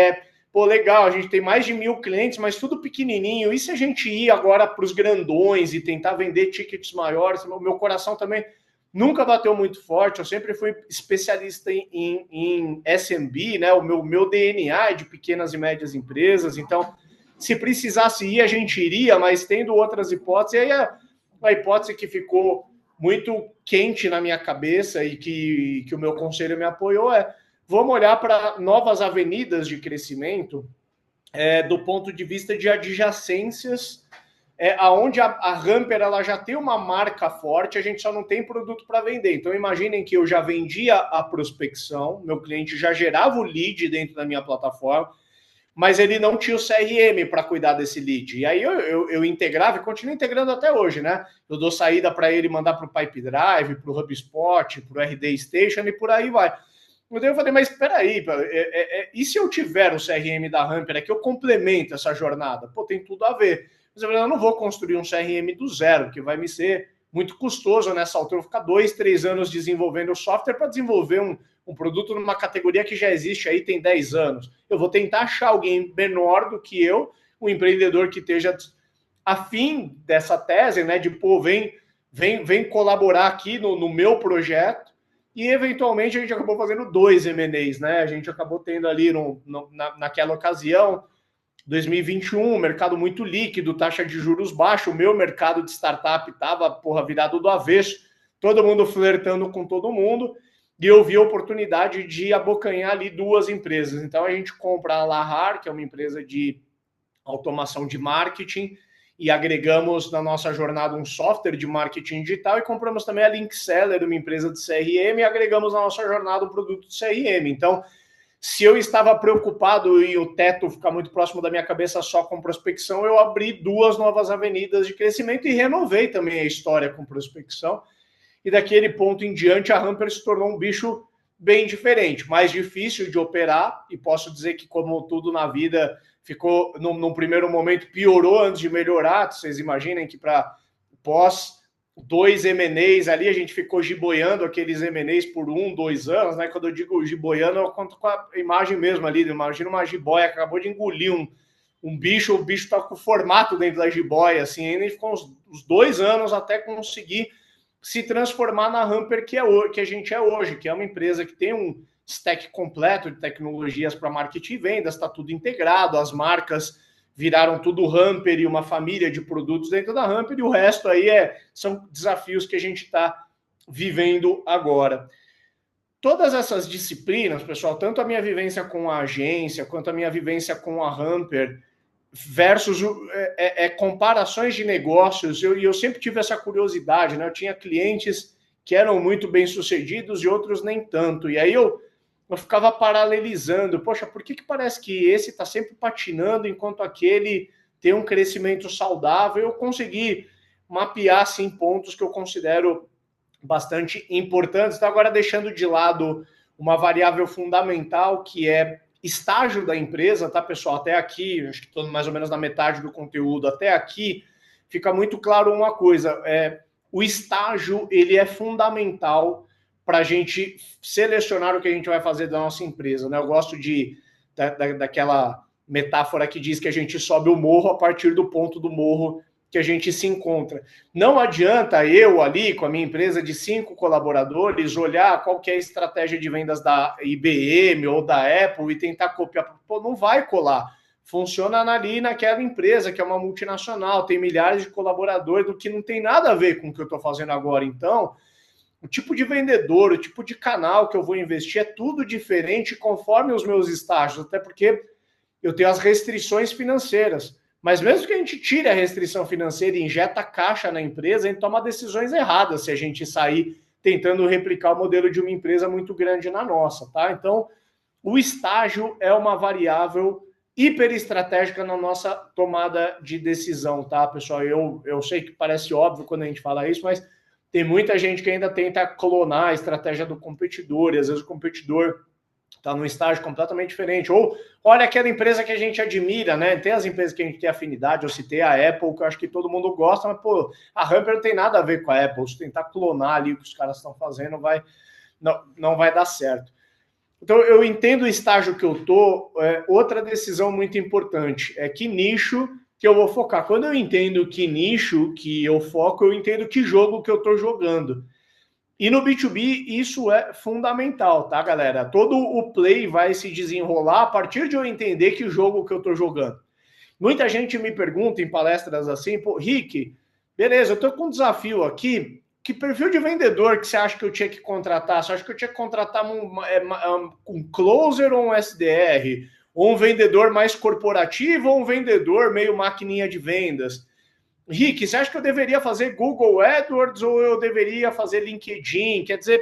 pô, legal, a gente tem mais de 1.000 clientes, mas tudo pequenininho. E se a gente ir agora para os grandões e tentar vender tickets maiores? O meu coração também nunca bateu muito forte, eu sempre fui especialista em SMB, né? O meu DNA é de pequenas e médias empresas, então, se precisasse ir, a gente iria, mas tendo outras hipóteses, aí a hipótese que ficou muito quente na minha cabeça e que o meu conselho me apoiou vamos olhar para novas avenidas de crescimento do ponto de vista de adjacências, aonde a Hamper ela já tem uma marca forte, a gente só não tem produto para vender. Então, imaginem que eu já vendia a prospecção, meu cliente já gerava o lead dentro da minha plataforma, mas ele não tinha o CRM para cuidar desse lead. E aí eu integrava e continuo integrando até hoje, né? Eu dou saída para ele mandar para o Pipedrive, para o HubSpot, para o RD Station e por aí vai. Então eu falei, mas espera aí, e se eu tiver o CRM da Hamper, que eu complemento essa jornada? Pô, tem tudo a ver. Mas eu não vou construir um CRM do zero, que vai me ser muito custoso nessa altura. Eu vou ficar 2, 3 anos desenvolvendo o software para desenvolver um produto numa categoria que já existe aí tem 10 anos. Eu vou tentar achar alguém menor do que eu, um empreendedor que esteja afim dessa tese, né, de, pô, vem colaborar aqui no meu projeto, e eventualmente a gente acabou fazendo 2 M&As, né, a gente acabou tendo ali naquela ocasião, 2021, mercado muito líquido, taxa de juros baixa, o meu mercado de startup estava, virado do avesso, todo mundo flertando com todo mundo, e eu vi a oportunidade de abocanhar ali 2 empresas. Então a gente compra a Lahar, que é uma empresa de automação de marketing, e agregamos na nossa jornada um software de marketing digital, e compramos também a Linkseller, uma empresa de CRM, e agregamos na nossa jornada um produto de CRM. Então, se eu estava preocupado em o teto ficar muito próximo da minha cabeça só com prospecção, eu abri 2 novas avenidas de crescimento e renovei também a história com prospecção. E daquele ponto em diante, a Hamper se tornou um bicho bem diferente, mais difícil de operar, e posso dizer que, como tudo na vida, ficou, num primeiro momento, piorou antes de melhorar. Vocês imaginem que para pós 2 M&As ali, a gente ficou giboiando aqueles M&As por 1, 2 anos, né? Quando eu digo giboiando, eu conto com a imagem mesmo ali, imagina uma jiboia que acabou de engolir um bicho, o bicho tá com o formato dentro da jiboia, assim, ainda ficou uns 2 anos até conseguir se transformar na Hamper que a gente é hoje, que é uma empresa que tem um stack completo de tecnologias para marketing e vendas, está tudo integrado, as marcas viraram tudo Hamper e uma família de produtos dentro da Hamper, e o resto aí são desafios que a gente está vivendo agora. Todas essas disciplinas, pessoal, tanto a minha vivência com a agência, quanto a minha vivência com a Hamper, versus comparações de negócios, eu sempre tive essa curiosidade, né? Eu tinha clientes que eram muito bem-sucedidos e outros nem tanto, e aí eu ficava paralelizando, poxa, por que parece que esse está sempre patinando enquanto aquele tem um crescimento saudável? Eu consegui mapear, assim, pontos que eu considero bastante importantes. Então, agora deixando de lado uma variável fundamental, que é estágio da empresa, tá, pessoal? Até aqui, acho que estou mais ou menos na metade do conteúdo, até aqui fica muito claro uma coisa, o estágio, ele é fundamental para a gente selecionar o que a gente vai fazer da nossa empresa, né? Eu gosto daquela metáfora que diz que a gente sobe o morro a partir do ponto do morro que a gente se encontra. Não adianta eu ali, com a minha empresa de 5 colaboradores, olhar qual que é a estratégia de vendas da IBM ou da Apple e tentar copiar. Pô, não vai colar. Funciona ali naquela empresa, que é uma multinacional, tem milhares de colaboradores, do que não tem nada a ver com o que eu estou fazendo agora. Então, o tipo de vendedor, o tipo de canal que eu vou investir é tudo diferente conforme os meus estágios, até porque eu tenho as restrições financeiras. Mas mesmo que a gente tire a restrição financeira e injeta caixa na empresa, a gente toma decisões erradas se a gente sair tentando replicar o modelo de uma empresa muito grande na nossa, tá? Então, o estágio é uma variável hiper estratégica na nossa tomada de decisão, tá, pessoal? Eu sei que parece óbvio quando a gente fala isso, mas tem muita gente que ainda tenta clonar a estratégia do competidor, e às vezes o competidor está num estágio completamente diferente. Ou olha aquela empresa que a gente admira, né? Tem as empresas que a gente tem afinidade, eu citei a Apple, que eu acho que todo mundo gosta, mas, pô, a Hamper não tem nada a ver com a Apple. Se tentar clonar ali o que os caras estão fazendo, não vai dar certo. Então, eu entendo o estágio que eu tô. Outra decisão muito importante é que nicho que eu vou focar. Quando eu entendo que nicho que eu foco, eu entendo que jogo que eu estou jogando. E no B2B isso é fundamental, tá, galera? Todo o play vai se desenrolar a partir de eu entender que jogo que eu estou jogando. Muita gente me pergunta em palestras assim, pô, Rick, beleza, eu estou com um desafio aqui, que perfil de vendedor que você acha que eu tinha que contratar? Você acha que eu tinha que contratar um closer ou um SDR? Ou um vendedor mais corporativo ou um vendedor meio maquininha de vendas? Rick, você acha que eu deveria fazer Google AdWords ou eu deveria fazer LinkedIn? Quer dizer,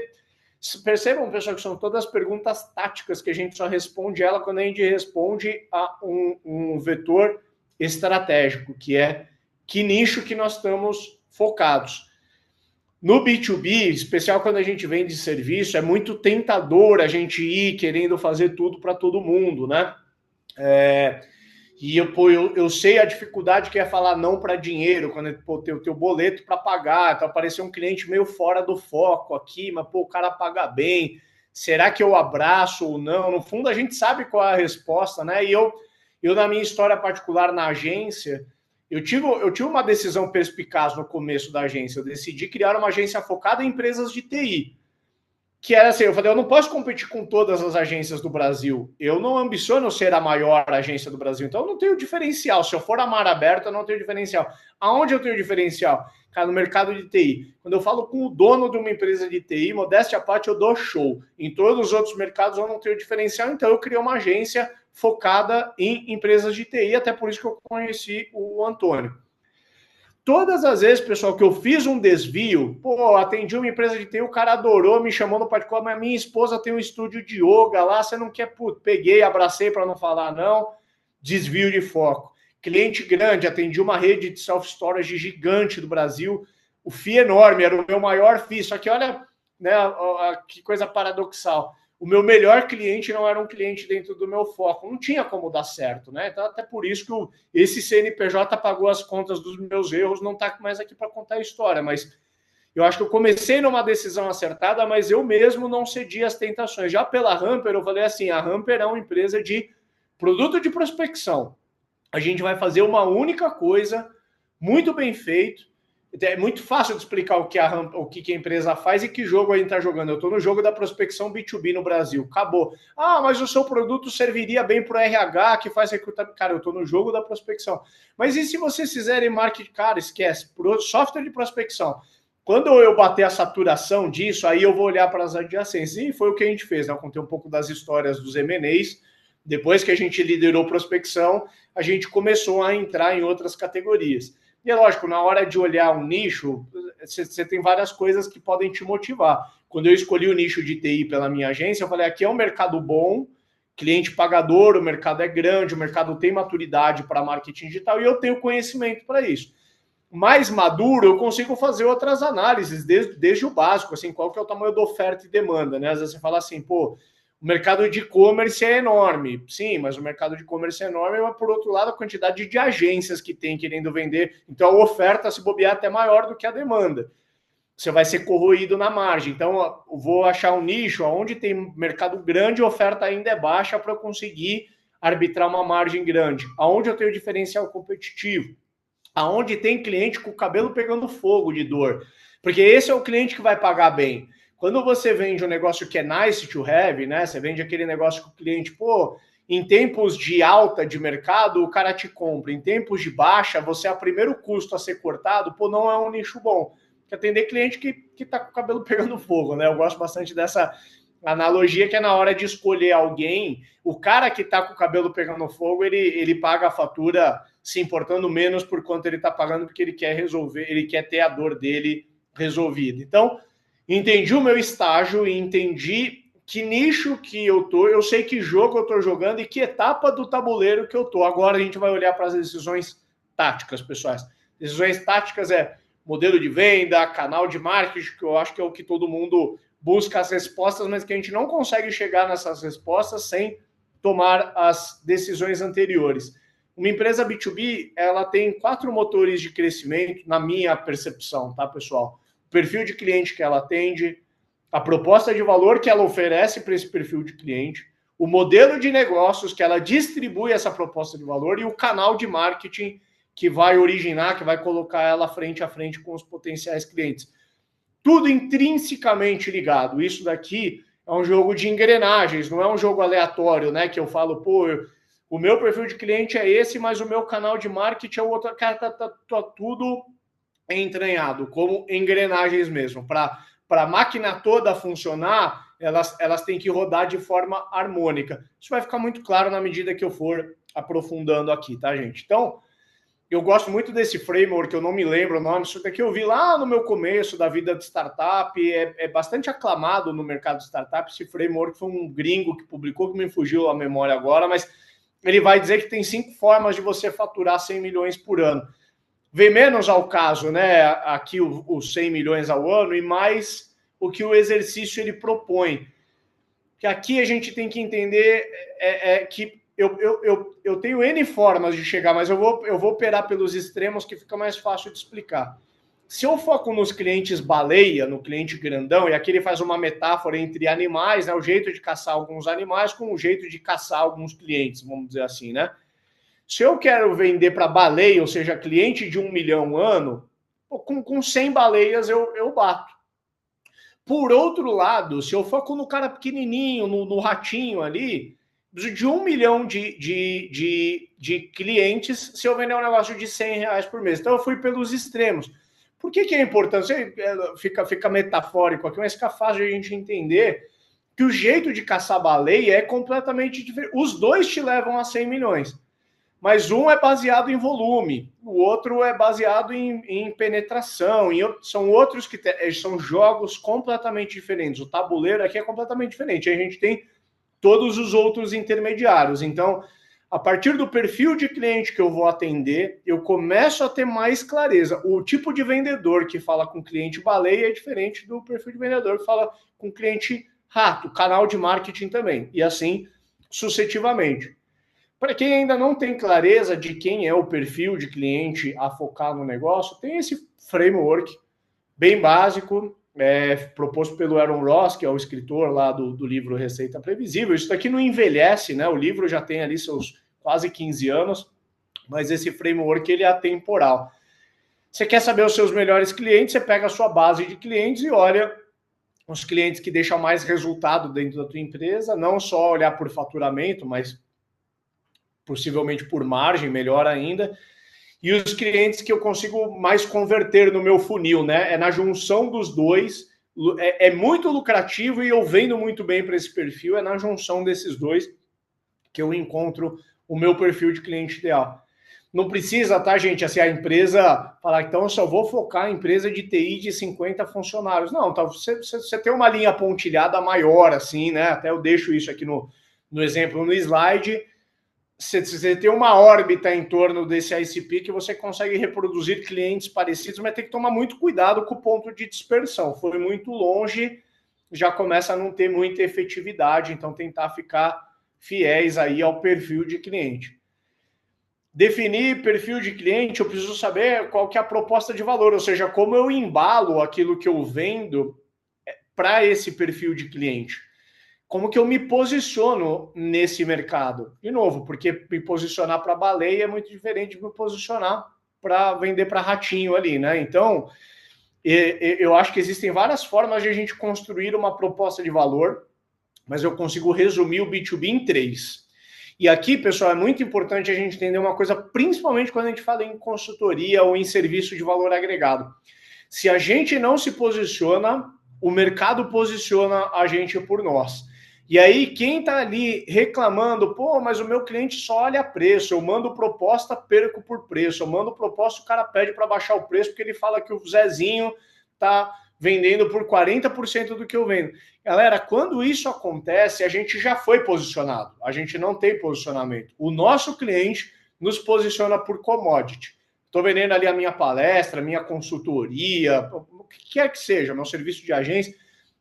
percebam, pessoal, que são todas perguntas táticas que a gente só responde ela quando a gente responde a um vetor estratégico, que é que nicho que nós estamos focados. No B2B, especial quando a gente vende serviço, é muito tentador a gente ir querendo fazer tudo para todo mundo, né? E eu sei a dificuldade que é falar não para dinheiro, quando tem o teu boleto para pagar, então aparecer um cliente meio fora do foco aqui, mas pô, o cara paga bem, será que eu abraço ou não? No fundo, a gente sabe qual é a resposta, né? E eu na minha história particular na agência, eu tive uma decisão perspicaz no começo da agência. Eu decidi criar uma agência focada em empresas de TI. Que era assim, eu falei, eu não posso competir com todas as agências do Brasil. Eu não ambiciono ser a maior agência do Brasil, então eu não tenho diferencial. Se eu for a mar aberta, eu não tenho diferencial. Aonde eu tenho diferencial? Cara, no mercado de TI. Quando eu falo com o dono de uma empresa de TI, modéstia à parte, eu dou show. Em todos os outros mercados eu não tenho diferencial, então eu criei uma agência focada em empresas de TI, até por isso que eu conheci o Antônio. Todas as vezes, pessoal, que eu fiz um desvio, atendi uma empresa de TI, o cara adorou, me chamou no particular, mas minha esposa tem um estúdio de yoga lá, você não quer? Peguei, abracei para não falar não, desvio de foco. Cliente grande, atendi uma rede de self-storage gigante do Brasil, o FII enorme, era o meu maior FII, só que olha, né, que coisa paradoxal. O meu melhor cliente não era um cliente dentro do meu foco. Não tinha como dar certo, né? Então, até por isso que esse CNPJ pagou as contas dos meus erros, não está mais aqui para contar a história. Mas eu acho que eu comecei numa decisão acertada, mas eu mesmo não cedi às tentações. Já pela Hamper, eu falei assim, a Hamper é uma empresa de produto de prospecção. A gente vai fazer uma única coisa, muito bem feito. É muito fácil de explicar o que a empresa faz e que jogo a gente está jogando. Eu estou no jogo da prospecção B2B no Brasil. Acabou. Ah, mas o seu produto serviria bem para o RH que faz recrutamento. Cara, eu estou no jogo da prospecção. Mas e se vocês fizerem marketing? Cara, esquece. Software de prospecção. Quando eu bater a saturação disso, aí eu vou olhar para as adjacências. E foi o que a gente fez, né? Eu contei um pouco das histórias dos M&As. Depois que a gente liderou prospecção, a gente começou a entrar em outras categorias. E é lógico, na hora de olhar um nicho, você tem várias coisas que podem te motivar. Quando eu escolhi o nicho de TI pela minha agência, eu falei, aqui é um mercado bom, cliente pagador, o mercado é grande, o mercado tem maturidade para marketing digital e eu tenho conhecimento para isso. Mais maduro, eu consigo fazer outras análises, desde o básico, assim, qual que é o tamanho da oferta e demanda, né? Às vezes você fala assim, o mercado de e-commerce é enorme. Sim, mas o mercado de e-commerce é enorme, mas por outro lado, a quantidade de agências que tem querendo vender. Então, a oferta, se bobear, é até maior do que a demanda. Você vai ser corroído na margem. Então, eu vou achar um nicho onde tem mercado grande e oferta ainda é baixa para eu conseguir arbitrar uma margem grande. Aonde eu tenho diferencial competitivo. Aonde tem cliente com o cabelo pegando fogo de dor. Porque esse é o cliente que vai pagar bem. Quando você vende um negócio que é nice to have, né? Você vende aquele negócio que o cliente, em tempos de alta de mercado, o cara te compra. Em tempos de baixa, você é o primeiro custo a ser cortado, não é um nicho bom. Porque atender cliente que tá com o cabelo pegando fogo, né? Eu gosto bastante dessa analogia que é na hora de escolher alguém, o cara que tá com o cabelo pegando fogo, ele paga a fatura se importando menos por quanto ele tá pagando, porque ele quer resolver, ele quer ter a dor dele resolvida. Então, entendi o meu estágio e entendi que nicho que eu tô, eu sei que jogo eu tô jogando e que etapa do tabuleiro que eu tô. Agora a gente vai olhar para as decisões táticas, pessoais. Decisões táticas é modelo de venda, canal de marketing, que eu acho que é o que todo mundo busca as respostas, mas que a gente não consegue chegar nessas respostas sem tomar as decisões anteriores. Uma empresa B2B, ela tem 4 motores de crescimento, na minha percepção, tá, pessoal? Perfil de cliente que ela atende, a proposta de valor que ela oferece para esse perfil de cliente, o modelo de negócios que ela distribui essa proposta de valor e o canal de marketing que vai originar, que vai colocar ela frente a frente com os potenciais clientes. Tudo intrinsecamente ligado. Isso daqui é um jogo de engrenagens, não é um jogo aleatório, né? Que eu falo, o meu perfil de cliente é esse, mas o meu canal de marketing é o outro. Cara, tá tudo entranhado, como engrenagens mesmo. Para a máquina toda funcionar, elas têm que rodar de forma harmônica. Isso vai ficar muito claro na medida que eu for aprofundando aqui, tá, gente? Então, eu gosto muito desse framework, eu não me lembro o nome, isso daqui eu vi lá no meu começo da vida de startup, é bastante aclamado no mercado de startup, esse framework foi um gringo que publicou, que me fugiu a memória agora, mas ele vai dizer que tem 5 formas de você faturar 100 milhões por ano. Vem menos ao caso, né, aqui os 100 milhões ao ano e mais o que o exercício ele propõe. Que aqui a gente tem que entender que eu tenho N formas de chegar, mas eu vou operar pelos extremos que fica mais fácil de explicar. Se eu foco nos clientes baleia, no cliente grandão, e aqui ele faz uma metáfora entre animais, né, o jeito de caçar alguns animais com o jeito de caçar alguns clientes, vamos dizer assim, né? Se eu quero vender para baleia, ou seja, cliente de 1 milhão ano, com 100 baleias eu bato. Por outro lado, se eu foco no cara pequenininho, no ratinho ali, de 1 milhão de clientes, se eu vender um negócio de R$ 100 por mês. Então eu fui pelos extremos. Por que é importante? Fica metafórico aqui, mas fica fácil de a gente entender que o jeito de caçar baleia é completamente diferente. Os dois te levam a 100 milhões. Mas um é baseado em volume, o outro é baseado em penetração, são outros que são jogos completamente diferentes. O tabuleiro aqui é completamente diferente. A gente tem todos os outros intermediários. Então, a partir do perfil de cliente que eu vou atender, eu começo a ter mais clareza. O tipo de vendedor que fala com cliente baleia é diferente do perfil de vendedor que fala com cliente rato, canal de marketing também, e assim sucessivamente. Para quem ainda não tem clareza de quem é o perfil de cliente a focar no negócio, tem esse framework bem básico, proposto pelo Aaron Ross, que é o escritor lá do livro Receita Previsível. Isso daqui não envelhece, né? O livro já tem ali seus quase 15 anos, mas esse framework ele é atemporal. Você quer saber os seus melhores clientes, você pega a sua base de clientes e olha os clientes que deixam mais resultado dentro da tua empresa, não só olhar por faturamento, mas possivelmente por margem, melhor ainda, e os clientes que eu consigo mais converter no meu funil, né? É na junção dos dois, é muito lucrativo e eu vendo muito bem para esse perfil, é na junção desses dois que eu encontro o meu perfil de cliente ideal. Não precisa, tá, gente, assim, a empresa falar, então eu só vou focar em empresa de TI de 50 funcionários. Não, tá, você tem uma linha pontilhada maior, assim, né? Até eu deixo isso aqui no exemplo, no slide. Você tem uma órbita em torno desse ICP que você consegue reproduzir clientes parecidos, mas tem que tomar muito cuidado com o ponto de dispersão. Foi muito longe, já começa a não ter muita efetividade, então tentar ficar fiéis aí ao perfil de cliente. Definir perfil de cliente, eu preciso saber qual que é a proposta de valor, ou seja, como eu embalo aquilo que eu vendo para esse perfil de cliente. Como que eu me posiciono nesse mercado? De novo, porque me posicionar para baleia é muito diferente de me posicionar para vender para ratinho ali, né? Então, eu acho que existem várias formas de a gente construir uma proposta de valor, mas eu consigo resumir o B2B em 3. E aqui, pessoal, é muito importante a gente entender uma coisa, principalmente quando a gente fala em consultoria ou em serviço de valor agregado. Se a gente não se posiciona, o mercado posiciona a gente por nós. E aí, quem está ali reclamando, pô, mas o meu cliente só olha preço, eu mando proposta, perco por preço, eu mando proposta, o cara pede para baixar o preço, porque ele fala que o Zezinho está vendendo por 40% do que eu vendo. Galera, quando isso acontece, a gente já foi posicionado, a gente não tem posicionamento. O nosso cliente nos posiciona por commodity. Estou vendendo ali a minha palestra, minha consultoria, o que quer que seja, meu serviço de agência.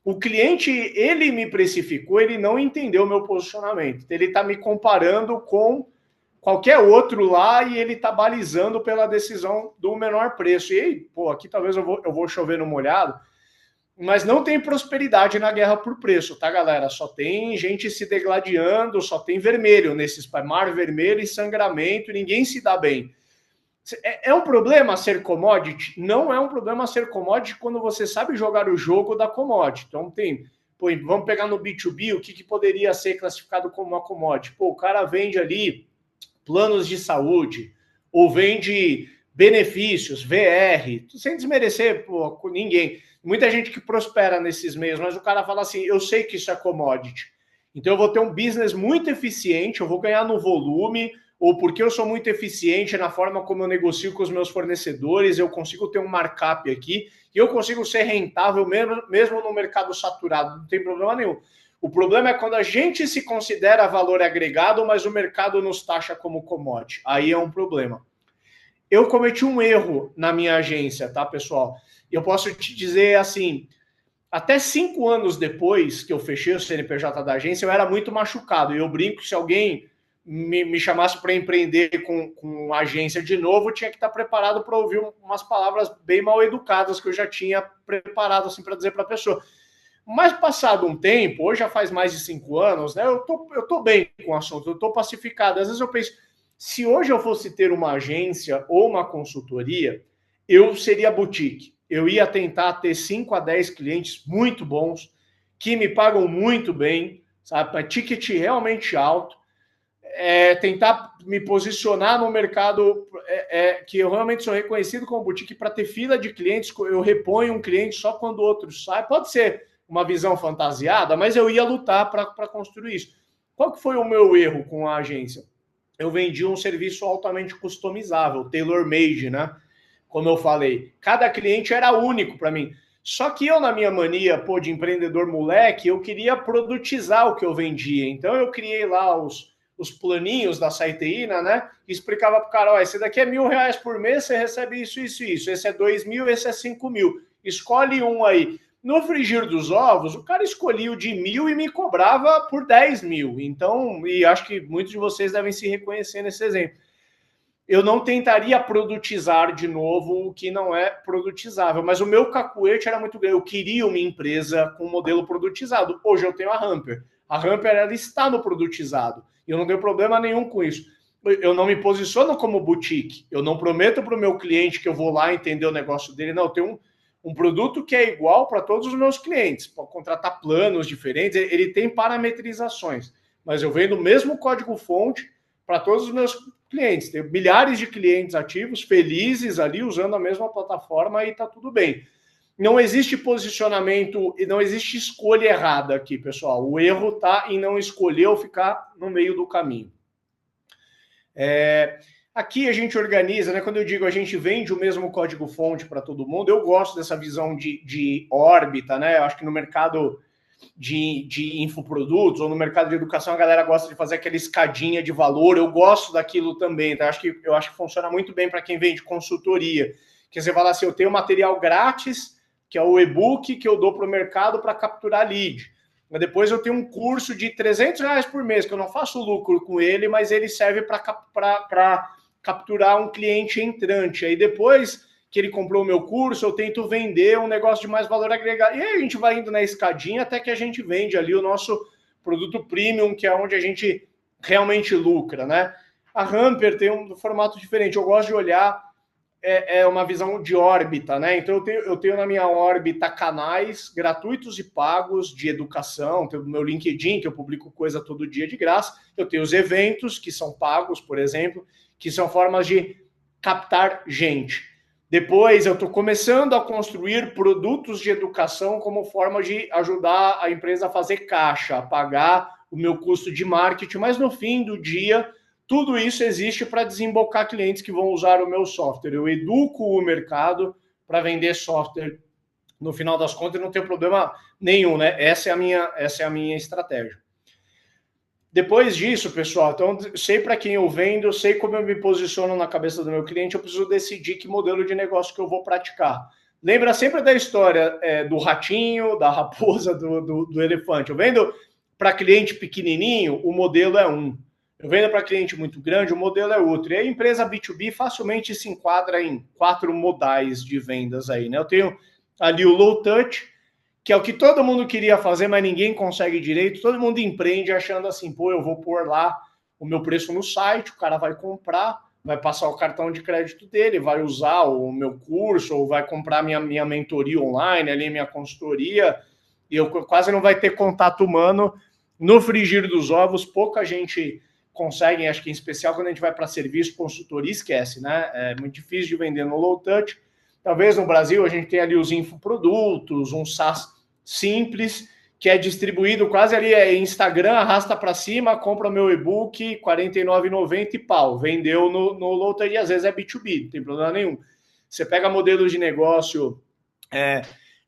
O cliente, ele me precificou, ele não entendeu o meu posicionamento. Ele está me comparando com qualquer outro lá e ele está balizando pela decisão do menor preço. E aí, pô, aqui talvez eu vou chover no molhado, mas não tem prosperidade na guerra por preço, tá, galera? Só tem gente se degladiando, só tem vermelho nesses mar vermelho e sangramento, e ninguém se dá bem. É um problema ser commodity? Não é um problema ser commodity quando você sabe jogar o jogo da commodity. Então tem, pô, vamos pegar no B2B, o que poderia ser classificado como uma commodity? Pô, o cara vende ali planos de saúde, ou vende benefícios, VR, sem desmerecer pô, ninguém. Muita gente que prospera nesses meios, mas o cara fala assim, eu sei que isso é commodity. Então eu vou ter um business muito eficiente, eu vou ganhar no volume, ou porque eu sou muito eficiente na forma como eu negocio com os meus fornecedores, eu consigo ter um markup aqui, e eu consigo ser rentável mesmo no mercado saturado, não tem problema nenhum. O problema é quando a gente se considera valor agregado, mas o mercado nos taxa como commodity. Aí é um problema. Eu cometi um erro na minha agência, tá, pessoal? Eu posso te dizer assim, até 5 anos depois que eu fechei o CNPJ da agência, eu era muito machucado. E eu brinco que se alguém me chamasse para empreender com agência de novo, eu tinha que estar preparado para ouvir umas palavras bem mal educadas que eu já tinha preparado assim, para dizer para a pessoa. Mas passado um tempo, hoje já faz mais de 5 anos, né? Eu tô bem com o assunto, eu tô pacificado. Às vezes eu penso, se hoje eu fosse ter uma agência ou uma consultoria, eu seria boutique. Eu ia tentar ter 5 a 10 clientes muito bons, que me pagam muito bem, sabe? Ticket realmente alto. Tentar me posicionar no mercado que eu realmente sou reconhecido como boutique para ter fila de clientes, eu reponho um cliente só quando o outro sai. Pode ser uma visão fantasiada, mas eu ia lutar para construir isso. Qual que foi o meu erro com a agência? Eu vendi um serviço altamente customizável, tailor-made, né? Como eu falei, cada cliente era único para mim. Só que eu, na minha mania de empreendedor moleque, eu queria produtizar o que eu vendia. Então eu criei lá os planinhos da Saiteína, né? E explicava para o cara, ó, esse daqui é R$1.000 por mês, você recebe isso, isso, isso. Esse é 2.000, esse é 5.000. Escolhe um aí. No frigir dos ovos, o cara escolhia o de 1.000 e me cobrava por 10.000. Então, e acho que muitos de vocês devem se reconhecer nesse exemplo. Eu não tentaria produtizar de novo o que não é produtizável, mas o meu cacuete era muito grande. Eu queria uma empresa com modelo produtizado. Hoje eu tenho a Hamper. A Hamper, ela está no produtizado. E eu não tenho problema nenhum com isso. Eu não me posiciono como boutique. Eu não prometo para o meu cliente que eu vou lá entender o negócio dele. Não, eu tenho um produto que é igual para todos os meus clientes. Pode contratar planos diferentes. Ele tem parametrizações. Mas eu vendo o mesmo código-fonte para todos os meus clientes. Tenho milhares de clientes ativos, felizes ali, usando a mesma plataforma e está tudo bem. Não existe posicionamento e não existe escolha errada aqui, pessoal. O erro está em não escolher ou ficar no meio do caminho. Aqui a gente organiza, né? Quando eu digo a gente vende o mesmo código-fonte para todo mundo, eu gosto dessa visão de órbita, né? Eu acho que no mercado de infoprodutos ou no mercado de educação a galera gosta de fazer aquela escadinha de valor. Eu gosto daquilo também, tá? Eu acho que funciona muito bem para quem vende consultoria. Que você fala assim, eu tenho material grátis, que é o e-book que eu dou para o mercado para capturar lead. Mas depois eu tenho um curso de R$300 por mês, que eu não faço lucro com ele, mas ele serve para capturar um cliente entrante. Aí depois que ele comprou o meu curso, eu tento vender um negócio de mais valor agregado. E aí a gente vai indo na escadinha até que a gente vende ali o nosso produto premium, que é onde a gente realmente lucra, né? A Hamper tem um formato diferente. Eu gosto de olhar uma visão de órbita, né? Então eu tenho na minha órbita canais gratuitos e pagos de educação, tenho o meu LinkedIn, que eu publico coisa todo dia de graça, eu tenho os eventos que são pagos, por exemplo, que são formas de captar gente. Depois eu estou começando a construir produtos de educação como forma de ajudar a empresa a fazer caixa, a pagar o meu custo de marketing, mas no fim do dia tudo isso existe para desembocar clientes que vão usar o meu software. Eu educo o mercado para vender software. No final das contas, não tem problema nenhum, né? Essa é a minha estratégia. Depois disso, pessoal, então sei para quem eu vendo, sei como eu me posiciono na cabeça do meu cliente, eu preciso decidir que modelo de negócio que eu vou praticar. Lembra sempre da história do ratinho, da raposa, do elefante. Eu vendo para cliente pequenininho, o modelo é um. Eu vendo para cliente muito grande, o modelo é outro. E a empresa B2B facilmente se enquadra em 4 modais de vendas aí, né? Eu tenho ali o low touch, que é o que todo mundo queria fazer, mas ninguém consegue direito. Todo mundo empreende achando assim, pô, eu vou pôr lá o meu preço no site, o cara vai comprar, vai passar o cartão de crédito dele, vai usar o meu curso, ou vai comprar minha mentoria online, ali minha consultoria, e eu quase não vai ter contato humano. No frigir dos ovos, pouca gente consegue, acho que em especial quando a gente vai para serviço, consultoria, esquece, né? É muito difícil de vender no low touch. Talvez no Brasil a gente tenha ali os infoprodutos, um SaaS simples, que é distribuído quase ali, Instagram, arrasta para cima, compra meu e-book, R$ 49,90 e pau. Vendeu no Louter e às vezes é B2B, não tem problema nenhum. Você pega modelos de negócio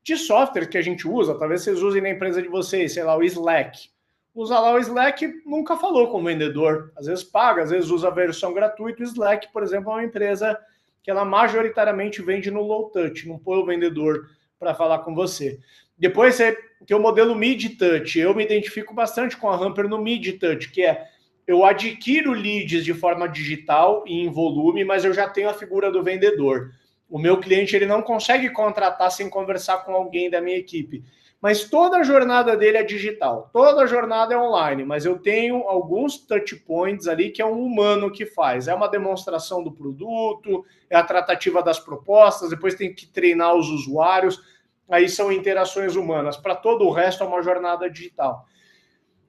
de software que a gente usa, talvez vocês usem na empresa de vocês, sei lá, o Slack. Usa lá o Slack, nunca falou com o vendedor. Às vezes paga, às vezes usa a versão gratuita. O Slack, por exemplo, é uma empresa que ela majoritariamente vende no low touch, não põe o vendedor para falar com você. Depois você tem o modelo mid touch. Eu me identifico bastante com a Hamper no mid touch, que é eu adquiro leads de forma digital e em volume, mas eu já tenho a figura do vendedor. O meu cliente ele não consegue contratar sem conversar com alguém da minha equipe. Mas toda a jornada dele é digital, toda a jornada é online, mas eu tenho alguns touch points ali que é um humano que faz. É uma demonstração do produto, é a tratativa das propostas, depois tem que treinar os usuários, aí são interações humanas. Para todo o resto é uma jornada digital.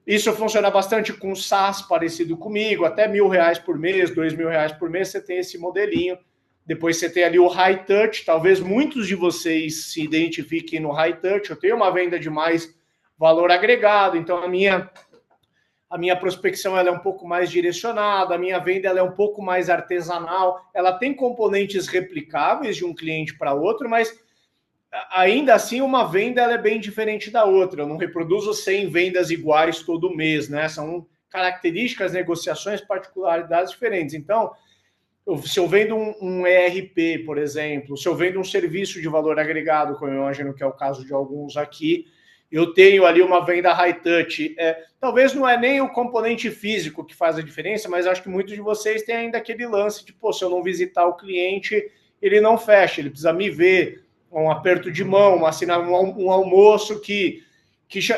Isso funciona bastante com SaaS parecido comigo, até R$ 1.000 por mês, R$ 2.000 por mês, você tem esse modelinho. Depois você tem ali o high touch, talvez muitos de vocês se identifiquem no high touch. Eu tenho uma venda de mais valor agregado, então a minha prospecção ela é um pouco mais direcionada, a minha venda ela é um pouco mais artesanal, ela tem componentes replicáveis de um cliente para outro, mas ainda assim uma venda ela é bem diferente da outra. Eu não reproduzo 100 vendas iguais todo mês, né? São características, negociações, particularidades diferentes. Então, se eu vendo um ERP, por exemplo, se eu vendo um serviço de valor agregado, como eu imagino que é o caso de alguns aqui, eu tenho ali uma venda high touch. Talvez não é nem o componente físico que faz a diferença, mas acho que muitos de vocês têm ainda aquele lance de, pô, se eu não visitar o cliente, ele não fecha, ele precisa me ver, um aperto de mão, um almoço que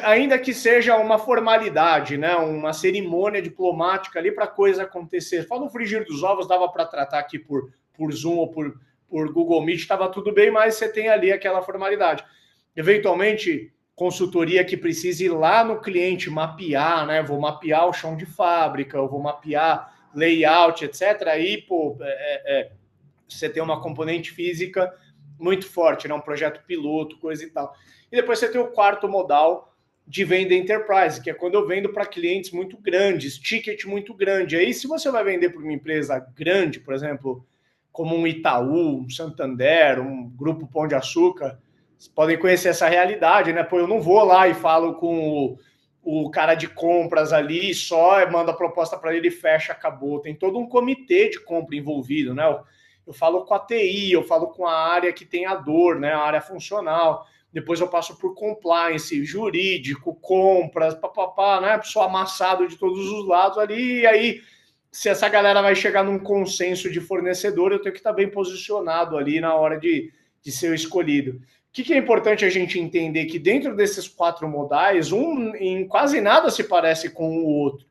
ainda que seja uma formalidade, né, uma cerimônia diplomática ali para a coisa acontecer. Só no frigir dos ovos dava para tratar aqui por Zoom ou por Google Meet, estava tudo bem, mas você tem ali aquela formalidade. Eventualmente, consultoria que precise ir lá no cliente mapear, né, vou mapear o chão de fábrica, eu vou mapear layout, etc. Aí, pô, você tem uma componente física muito forte, né? Um projeto piloto, coisa e tal. E depois você tem o quarto modal de venda enterprise, que é quando eu vendo para clientes muito grandes, ticket muito grande. Aí, se você vai vender para uma empresa grande, por exemplo, como um Itaú, um Santander, um Grupo Pão de Açúcar, vocês podem conhecer essa realidade, né? Pô, eu não vou lá e falo com o cara de compras ali, só manda a proposta para ele e fecha, acabou. Tem todo um comitê de compra envolvido, né? Eu falo com a TI, eu falo com a área que tem a dor, né, a área funcional. Depois eu passo por compliance, jurídico, compras, papapá, né? Sou amassado de todos os lados ali. E aí, se essa galera vai chegar num consenso de fornecedor, eu tenho que estar bem posicionado ali na hora de ser escolhido. O que é importante a gente entender? Que dentro desses 4 modais, um em quase nada se parece com o outro.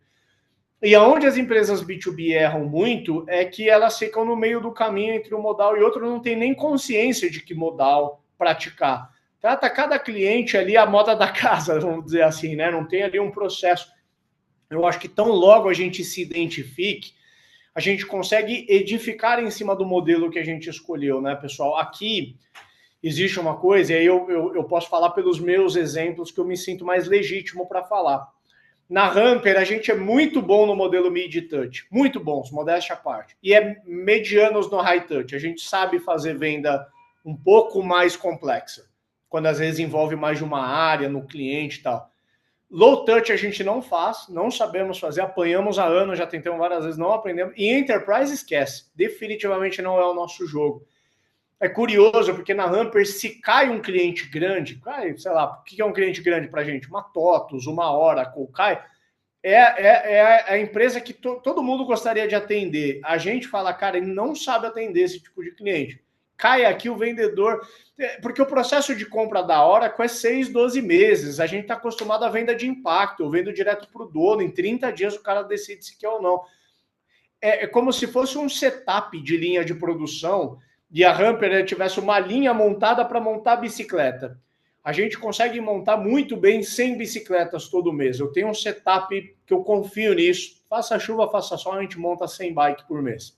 E aonde as empresas B2B erram muito é que elas ficam no meio do caminho entre um modal e outro, não tem nem consciência de que modal praticar. Trata cada cliente ali a moda da casa, vamos dizer assim, né? Não tem ali um processo. Eu acho que tão logo a gente se identifique, a gente consegue edificar em cima do modelo que a gente escolheu, né, pessoal? Aqui existe uma coisa, e aí eu posso falar pelos meus exemplos que eu me sinto mais legítimo para falar. Na Hamper, a gente é muito bom no modelo mid-touch, muito bons, modéstia à parte. E é medianos no high-touch. A gente sabe fazer venda um pouco mais complexa, quando às vezes envolve mais de uma área no cliente e tal. Low-touch a gente não faz, não sabemos fazer, apanhamos há anos, já tentamos várias vezes, não aprendemos. E Enterprise esquece, definitivamente não é o nosso jogo. É curioso, porque na Hamper, se cai um cliente grande, sei lá, o que é um cliente grande para a gente? Uma TOTUS, uma Oracle, cai, é a empresa que todo mundo gostaria de atender. A gente fala, cara, ele não sabe atender esse tipo de cliente. Cai aqui o vendedor, porque o processo de compra da Oracle é 6, 12 meses. A gente está acostumado à venda de impacto, eu vendo direto para o dono, em 30 dias o cara decide se quer ou não. É como se fosse um setup de linha de produção e a Hamper tivesse uma linha montada para montar bicicleta. A gente consegue montar muito bem 100 bicicletas todo mês. Eu tenho um setup que eu confio nisso. Faça chuva, faça sol, a gente monta 100 bikes por mês.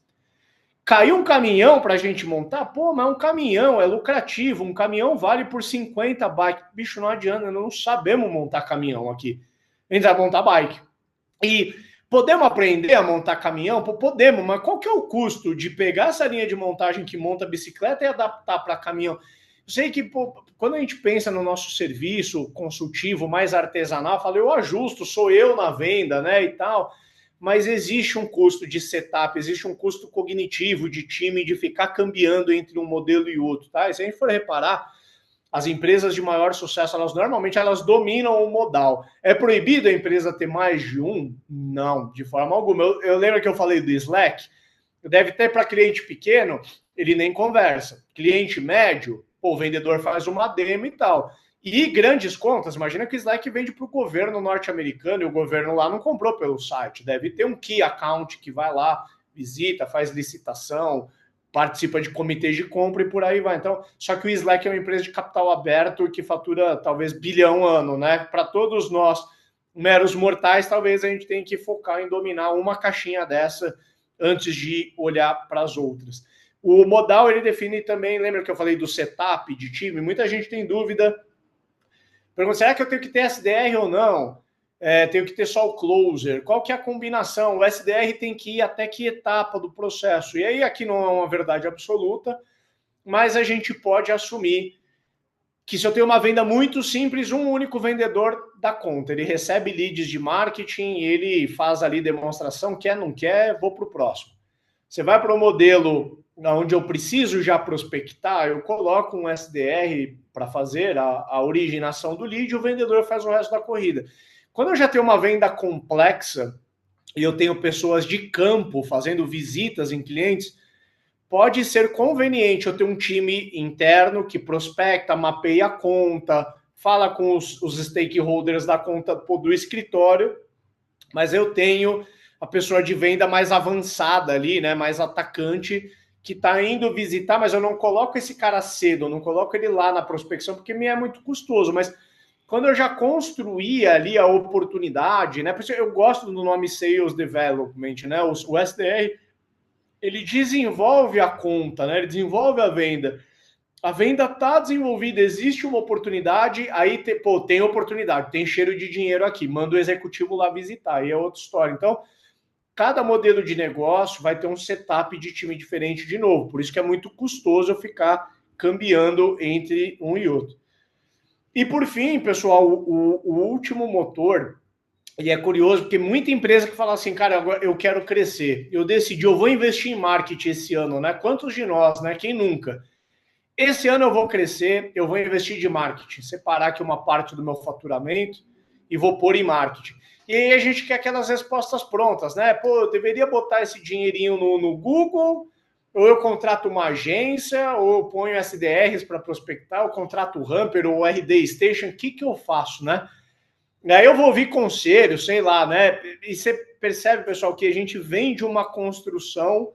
Caiu um caminhão para a gente montar? Pô, mas um caminhão é lucrativo. Um caminhão vale por 50 bikes. Bicho, não adianta, não sabemos montar caminhão aqui. A gente vai montar bike. E podemos aprender a montar caminhão? Podemos, mas qual que é o custo de pegar essa linha de montagem que monta bicicleta e adaptar para caminhão? Eu sei que quando a gente pensa no nosso serviço consultivo mais artesanal, eu falo, eu ajusto, sou eu na venda, né, e tal, mas existe um custo de setup, existe um custo cognitivo de time, de ficar cambiando entre um modelo e outro, tá? E se a gente for reparar, as empresas de maior sucesso, elas dominam o modal. É proibido a empresa ter mais de um? Não, de forma alguma. Eu lembro que eu falei do Slack, deve ter para cliente pequeno, ele nem conversa. Cliente médio, o vendedor faz uma demo e tal. E grandes contas, imagina que o Slack vende para o governo norte-americano e o governo lá não comprou pelo site. Deve ter um key account que vai lá, visita, faz licitação, participa de comitês de compra e por aí vai. Então, só que o Slack é uma empresa de capital aberto que fatura talvez bilhão ano, né? Para todos nós, meros mortais, talvez a gente tenha que focar em dominar uma caixinha dessa antes de olhar para as outras. O modal, ele define também, lembra que eu falei do setup de time? Muita gente tem dúvida. Pergunta, será que eu tenho que ter SDR ou não? Tenho que ter só o closer? Qual que é a combinação? O SDR tem que ir até que etapa do processo? E aí aqui não é uma verdade absoluta, mas a gente pode assumir que se eu tenho uma venda muito simples, um único vendedor dá conta. Ele recebe leads de marketing, ele faz ali demonstração, quer, não quer, vou para o próximo. Você vai para o modelo onde eu preciso já prospectar, eu coloco um SDR para fazer a originação do lead e o vendedor faz o resto da corrida. Quando eu já tenho uma venda complexa e eu tenho pessoas de campo fazendo visitas em clientes, pode ser conveniente eu ter um time interno que prospecta, mapeia a conta, fala com os stakeholders da conta do escritório, mas eu tenho a pessoa de venda mais avançada ali, né, mais atacante, que está indo visitar, mas eu não coloco esse cara cedo, eu não coloco ele lá na prospecção, porque me é muito custoso, mas quando eu já construí ali a oportunidade, né, por isso eu gosto do nome Sales Development, né, o SDR, ele desenvolve a conta, né, ele desenvolve a venda está desenvolvida, existe uma oportunidade, aí tem oportunidade, tem cheiro de dinheiro aqui, manda o executivo lá visitar, aí é outra história. Então, cada modelo de negócio vai ter um setup de time diferente de novo, por isso que é muito custoso eu ficar cambiando entre um e outro. E por fim, pessoal, o último motor, e é curioso, porque muita empresa que fala assim, cara, agora eu quero crescer, eu decidi, eu vou investir em marketing esse ano, né? Quantos de nós, né? Quem nunca? Esse ano eu vou crescer, eu vou investir de marketing, separar aqui uma parte do meu faturamento e vou pôr em marketing. E aí a gente quer aquelas respostas prontas, né? Pô, eu deveria botar esse dinheirinho no Google, ou eu contrato uma agência, ou eu ponho SDRs para prospectar, eu contrato o Hamper ou o RD Station, o que eu faço, né? E aí eu vou ouvir conselho, sei lá, né? E você percebe, pessoal, que a gente vem de uma construção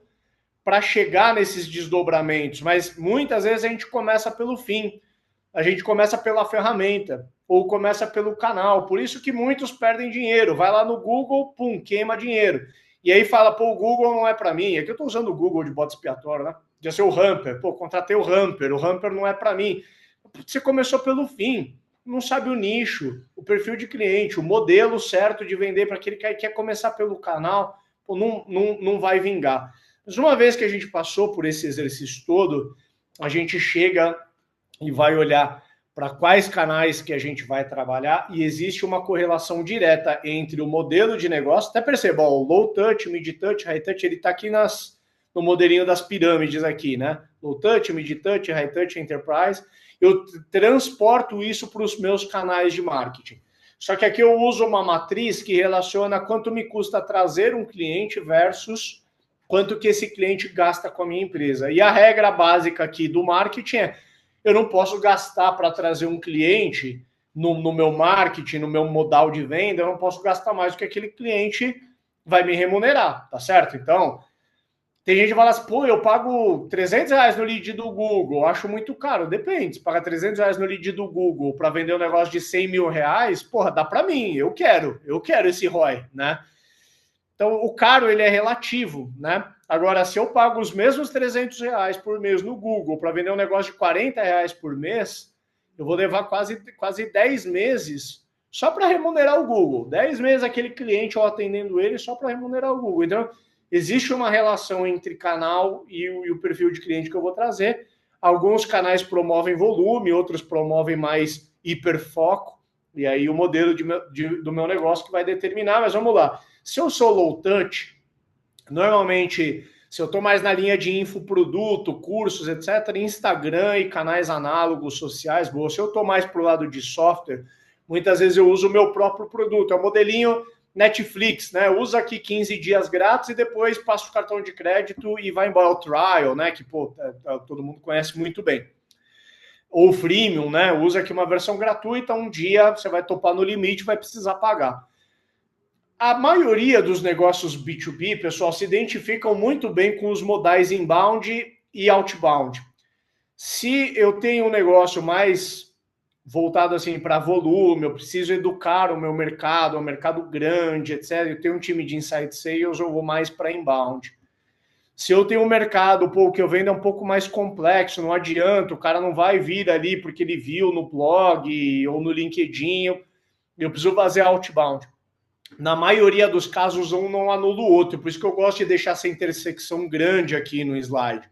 para chegar nesses desdobramentos, mas muitas vezes a gente começa pelo fim, a gente começa pela ferramenta, ou começa pelo canal, por isso que muitos perdem dinheiro, vai lá no Google, pum, queima dinheiro, e aí fala, pô, o Google não é para mim, aqui eu estou usando o Google de bode expiatório, né, já ser o Hamper, pô, contratei o Hamper não é para mim, você começou pelo fim, não sabe o nicho, o perfil de cliente, o modelo certo de vender para aquele que quer começar pelo canal, pô, não vai vingar. Mas uma vez que a gente passou por esse exercício todo, a gente chega e vai olhar para quais canais que a gente vai trabalhar e existe uma correlação direta entre o modelo de negócio, até perceba, ó, o low touch, mid touch, high touch, ele está aqui no modelinho das pirâmides aqui, né? Low touch, mid touch, high touch, enterprise. Eu transporto isso para os meus canais de marketing. Só que aqui eu uso uma matriz que relaciona quanto me custa trazer um cliente versus quanto que esse cliente gasta com a minha empresa. E a regra básica aqui do marketing é, eu não posso gastar para trazer um cliente no meu marketing, no meu modal de venda, eu não posso gastar mais do que aquele cliente vai me remunerar, tá certo? Então, tem gente que fala assim, pô, eu pago R$300 no lead do Google, acho muito caro. Depende, se pagar R$300 no lead do Google para vender um negócio de R$100 mil, porra, dá para mim, eu quero esse ROI, né? Então, o caro, ele é relativo, né? Agora, se eu pago os mesmos R$300 por mês no Google para vender um negócio de R$40 por mês, eu vou levar quase 10 meses só para remunerar o Google. 10 meses aquele cliente, eu atendendo ele só para remunerar o Google. Então, existe uma relação entre canal e o perfil de cliente que eu vou trazer. Alguns canais promovem volume, outros promovem mais hiperfoco. E aí o modelo do meu negócio que vai determinar. Mas vamos lá. Se eu sou low touch, normalmente Se eu estou mais na linha de infoproduto, cursos, etc., Instagram e canais análogos sociais, boa. Se eu estou mais para o lado de software, muitas vezes eu uso o meu próprio produto. É o modelinho Netflix, né? Usa aqui 15 dias grátis e depois passa o cartão de crédito e vai embora o trial, né? Que, todo mundo conhece muito bem. Ou freemium, né? Usa aqui uma versão gratuita, um dia você vai topar no limite, vai precisar pagar. A maioria dos negócios B2B, pessoal, se identificam muito bem com os modais inbound e outbound. Se eu tenho um negócio mais voltado assim para volume, eu preciso educar o meu mercado, um mercado grande, etc. Eu tenho um time de inside sales, eu vou mais para inbound. Se eu tenho um mercado, que eu vendo é um pouco mais complexo, não adianta, o cara não vai vir ali porque ele viu no blog ou no LinkedIn, eu preciso fazer outbound. Na maioria dos casos, um não anula o outro, por isso que eu gosto de deixar essa intersecção grande aqui no slide.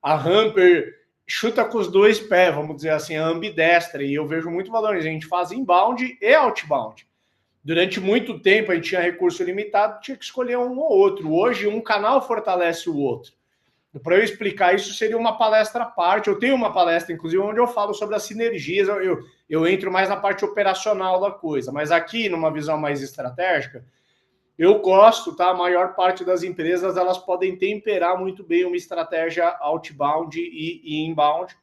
A Hamper chuta com os dois pés, vamos dizer assim, a ambidestra, e eu vejo muito valor. A gente faz inbound e outbound. Durante muito tempo a gente tinha recurso limitado, tinha que escolher um ou outro. Hoje um canal fortalece o outro. Para eu explicar isso seria uma palestra à parte. Eu tenho uma palestra, inclusive, onde eu falo sobre as sinergias. Eu entro mais na parte operacional da coisa, mas aqui, numa visão mais estratégica, eu gosto, tá? A maior parte das empresas, elas podem temperar muito bem uma estratégia outbound e inbound.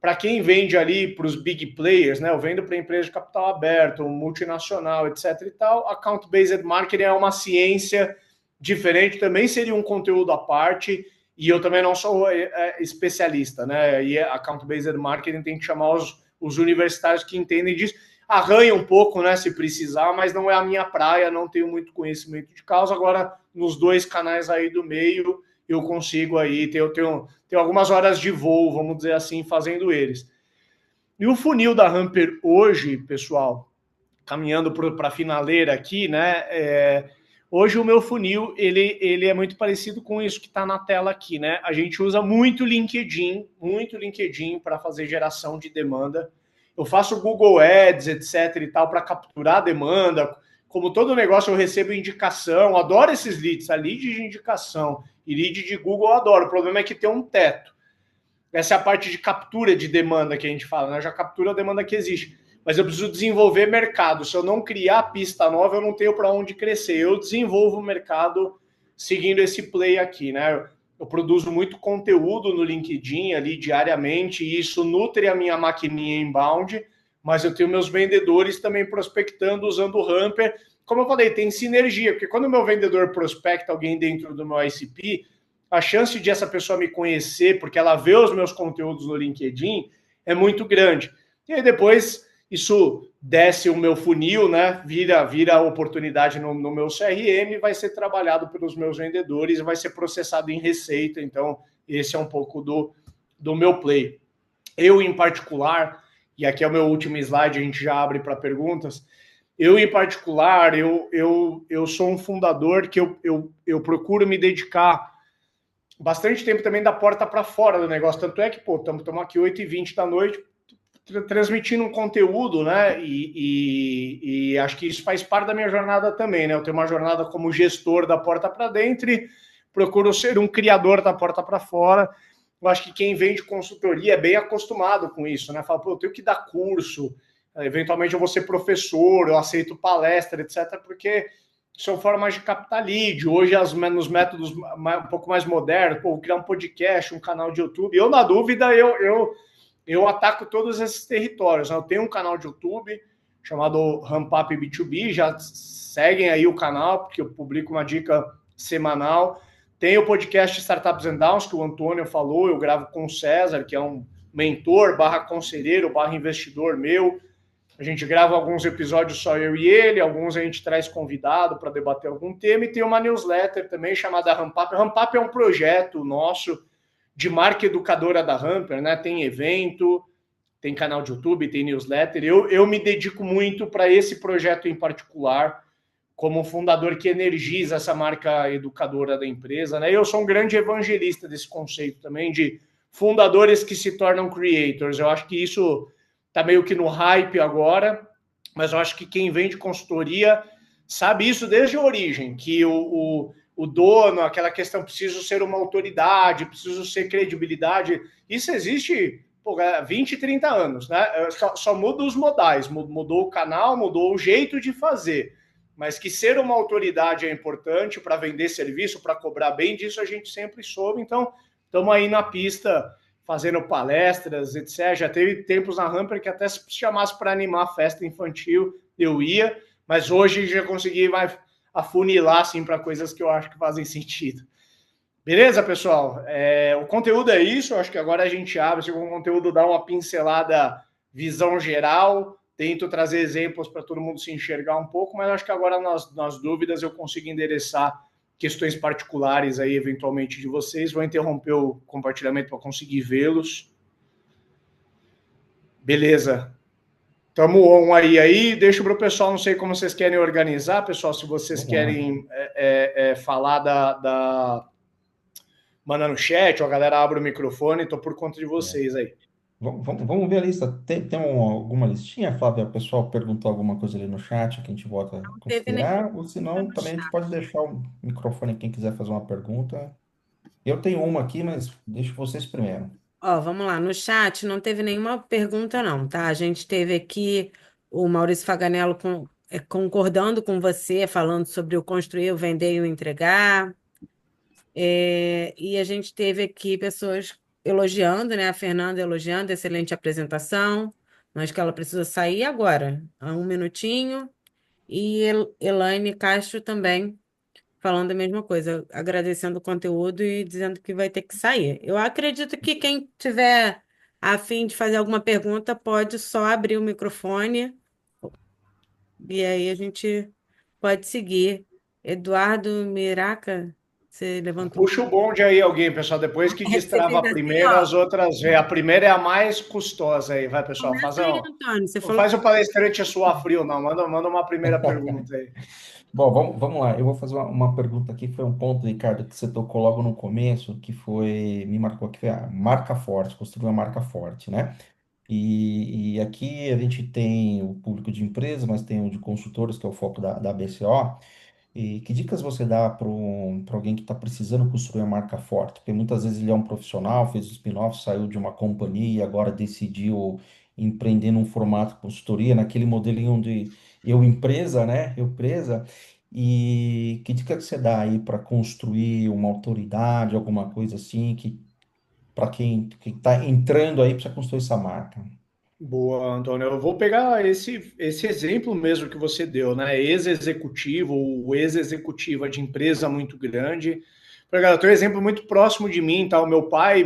Para quem vende ali para os big players, né? Eu vendo para empresa de capital aberto, multinacional, etc e tal. Account-based marketing é uma ciência diferente, também seria um conteúdo à parte, e eu também não sou especialista, né? E account-based marketing tem que chamar os universitários que entendem disso. Arranha um pouco, né, se precisar, mas não é a minha praia, não tenho muito conhecimento de causa. Agora, nos dois canais aí do meio, eu consigo aí, tenho algumas horas de voo, vamos dizer assim, fazendo eles. E o funil da Hamper hoje, pessoal, caminhando para a finaleira aqui, né, hoje o meu funil, ele é muito parecido com isso que está na tela aqui, né? A gente usa muito LinkedIn para fazer geração de demanda. Eu faço Google Ads, etc e tal, para capturar a demanda. Como todo negócio, eu recebo indicação, adoro esses leads, a lead de indicação e lead de Google eu adoro. O problema é que tem um teto. Essa é a parte de captura de demanda que a gente fala, né? Eu já captura a demanda que existe. Mas eu preciso desenvolver mercado. Se eu não criar pista nova, eu não tenho para onde crescer. Eu desenvolvo o mercado seguindo esse play aqui, né? Eu produzo muito conteúdo no LinkedIn ali diariamente, e isso nutre a minha maquininha inbound, mas eu tenho meus vendedores também prospectando usando o Hamper. Como eu falei, tem sinergia, porque quando o meu vendedor prospecta alguém dentro do meu ICP, a chance de essa pessoa me conhecer, porque ela vê os meus conteúdos no LinkedIn, é muito grande. E aí depois isso desce o meu funil, né? Vira oportunidade no meu CRM, vai ser trabalhado pelos meus vendedores e vai ser processado em receita. Então, esse é um pouco do meu play. Eu, em particular, e aqui é o meu último slide, a gente já abre para perguntas. Eu, em particular, eu sou um fundador que eu procuro me dedicar bastante tempo também da porta para fora do negócio. Tanto é que, estamos aqui 8h20 da noite, transmitindo um conteúdo, né? E acho que isso faz parte da minha jornada também, né? Eu tenho uma jornada como gestor da porta para dentro e procuro ser um criador da porta para fora. Eu acho que quem vende consultoria é bem acostumado com isso, né? Fala, eu tenho que dar curso, eventualmente eu vou ser professor, eu aceito palestra, etc., porque são formas de captar lead. Hoje, nos métodos um pouco mais modernos, vou criar um podcast, um canal de YouTube. Eu, na dúvida, eu ataco todos esses territórios. Eu tenho um canal de YouTube chamado Ramp Up B2B, já seguem aí o canal, porque eu publico uma dica semanal. Tem o podcast Startups and Downs, que o Antônio falou, eu gravo com o César, que é um mentor, /conselheiro, /investidor meu. A gente grava alguns episódios só eu e ele, alguns a gente traz convidado para debater algum tema, e tem uma newsletter também chamada Ramp Up. Ramp Up é um projeto nosso de marca educadora da Hamper, né? Tem evento, tem canal de YouTube, tem newsletter. Eu me dedico muito para esse projeto em particular, como um fundador que energiza essa marca educadora da empresa, né? Eu sou um grande evangelista desse conceito também de fundadores que se tornam creators. Eu acho que isso está meio que no hype agora, mas eu acho que quem vende consultoria sabe isso desde a origem, que o o dono, aquela questão, preciso ser uma autoridade, preciso ser credibilidade. Isso existe há 20, 30 anos, né? Só muda os modais, mudou o canal, mudou o jeito de fazer. Mas que ser uma autoridade é importante para vender serviço, para cobrar bem, disso a gente sempre soube. Então, estamos aí na pista fazendo palestras, etc. Já teve tempos na Hamper que até se chamasse para animar a festa infantil, eu ia, mas hoje já consegui afunilar assim, para coisas que eu acho que fazem sentido. Beleza, pessoal? O conteúdo é isso, eu acho que agora a gente abre, se o conteúdo dá uma pincelada, visão geral, tento trazer exemplos para todo mundo se enxergar um pouco, mas acho que agora nas dúvidas eu consigo endereçar questões particulares aí, eventualmente, de vocês. Vou interromper o compartilhamento para conseguir vê-los. Beleza. Tamo on aí. Deixo para o pessoal, não sei como vocês querem organizar, pessoal, se vocês querem falar manda no chat, ou a galera abre o microfone, estou por conta de vocês aí. Vamos ver a lista. Tem alguma listinha, Flávia? O pessoal perguntou alguma coisa ali no chat que a gente volta a considerar, ou senão também a gente pode deixar o microfone quem quiser fazer uma pergunta. Eu tenho uma aqui, mas deixo vocês primeiro. Ó, vamos lá. No chat não teve nenhuma pergunta, não, tá? A gente teve aqui o Maurício Faganello concordando com você, falando sobre o construir, o vender e o entregar. E a gente teve aqui pessoas elogiando, né? A Fernanda elogiando, excelente apresentação. Mas que ela precisa sair agora, há um minutinho. E Elaine Castro também falando a mesma coisa, agradecendo o conteúdo e dizendo que vai ter que sair. Eu acredito que quem tiver a fim de fazer alguma pergunta pode só abrir o microfone e aí a gente pode seguir. Eduardo Miraca, você levantou. Puxa o bonde aí, alguém, pessoal. Depois que É que você destrava fez a assim, primeira, ó. as outras vêm. A primeira é a mais custosa aí, vai, pessoal. Começa aí, Não Antônio. Você falou faz o palestrante suar frio, não. Manda uma primeira pergunta aí. Bom, vamos lá. Eu vou fazer uma pergunta aqui. Foi um ponto, Ricardo, que você tocou logo no começo, me marcou, que foi a marca forte, construir uma marca forte, né? E aqui a gente tem o público de empresas, mas tem o de consultores, que é o foco da BCO. E que dicas você dá para alguém que está precisando construir uma marca forte? Porque muitas vezes ele é um profissional, fez o spin-off, saiu de uma companhia e agora decidiu empreender num formato consultoria, naquele modelinho onde eu empresa, né? Eu empresa. E que dica que você dá aí para construir uma autoridade, alguma coisa assim, que para quem está entrando aí para construir essa marca? Boa, Antônio. Eu vou pegar esse exemplo mesmo que você deu, né? Ex-executivo ou ex-executiva de empresa muito grande. Eu tenho um exemplo muito próximo de mim, tá? Meu pai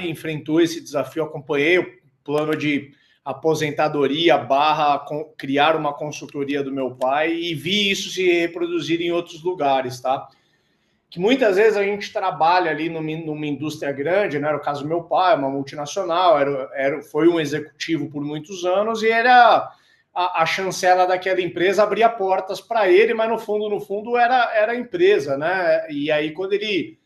enfrentou esse desafio, acompanhei o plano de aposentadoria barra criar uma consultoria do meu pai e vi isso se reproduzir em outros lugares, tá? Que muitas vezes a gente trabalha ali numa indústria grande, né? Era o caso do meu pai, uma multinacional, foi um executivo por muitos anos e era a chancela daquela empresa abria portas para ele, mas no fundo era a empresa, né? E aí quando ele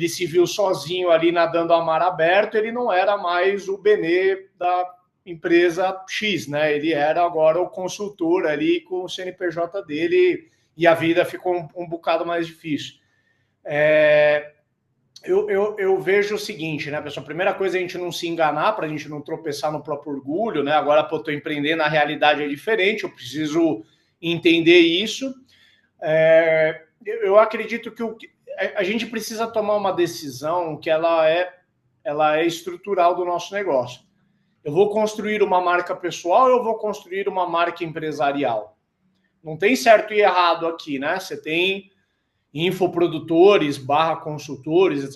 se viu sozinho ali nadando a mar aberto, ele não era mais o benê da empresa X, né? Ele era agora o consultor ali com o CNPJ dele e a vida ficou um bocado mais difícil. Eu vejo o seguinte, né, pessoal? A primeira coisa é a gente não se enganar, para a gente não tropeçar no próprio orgulho, né? Agora, pô, estou empreendendo, a realidade é diferente, eu preciso entender isso. Eu acredito que a gente precisa tomar uma decisão que ela é estrutural do nosso negócio. Eu vou construir uma marca pessoal ou eu vou construir uma marca empresarial? Não tem certo e errado aqui, né? Você tem infoprodutores barra consultores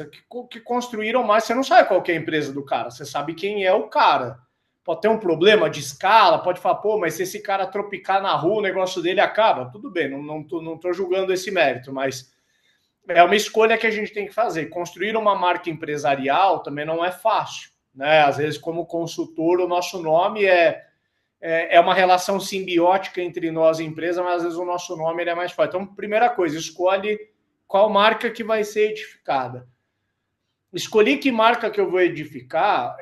que construíram mais. Você não sabe qual é a empresa do cara, você sabe quem é o cara. Pode ter um problema de escala, pode falar, pô, mas se esse cara tropicar na rua, o negócio dele acaba. Tudo bem, não tô julgando esse mérito, mas é uma escolha que a gente tem que fazer. Construir uma marca empresarial também não é fácil, né? Às vezes, como consultor, o nosso nome é uma relação simbiótica entre nós e a empresa, mas às vezes o nosso nome é mais forte. Então, primeira coisa, escolhe qual marca que vai ser edificada. Escolhi que marca que eu vou edificar,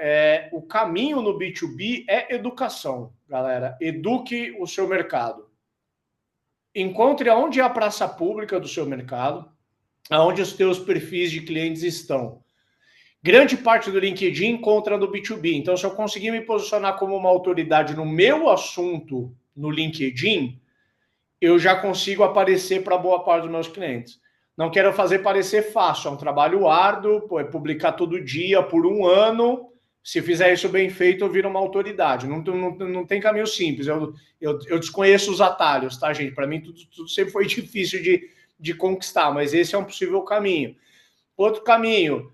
o caminho no B2B é educação, galera. Eduque o seu mercado. Encontre aonde é a praça pública do seu mercado, aonde os teus perfis de clientes estão. Grande parte do LinkedIn encontra no B2B. Então, se eu conseguir me posicionar como uma autoridade no meu assunto no LinkedIn, eu já consigo aparecer para boa parte dos meus clientes. Não quero fazer parecer fácil, é um trabalho árduo, é publicar todo dia por um ano. Se fizer isso bem feito, eu viro uma autoridade. Não tem caminho simples. Eu desconheço os atalhos, tá, gente? Para mim, tudo sempre foi difícil de conquistar, mas esse é um possível caminho. Outro caminho,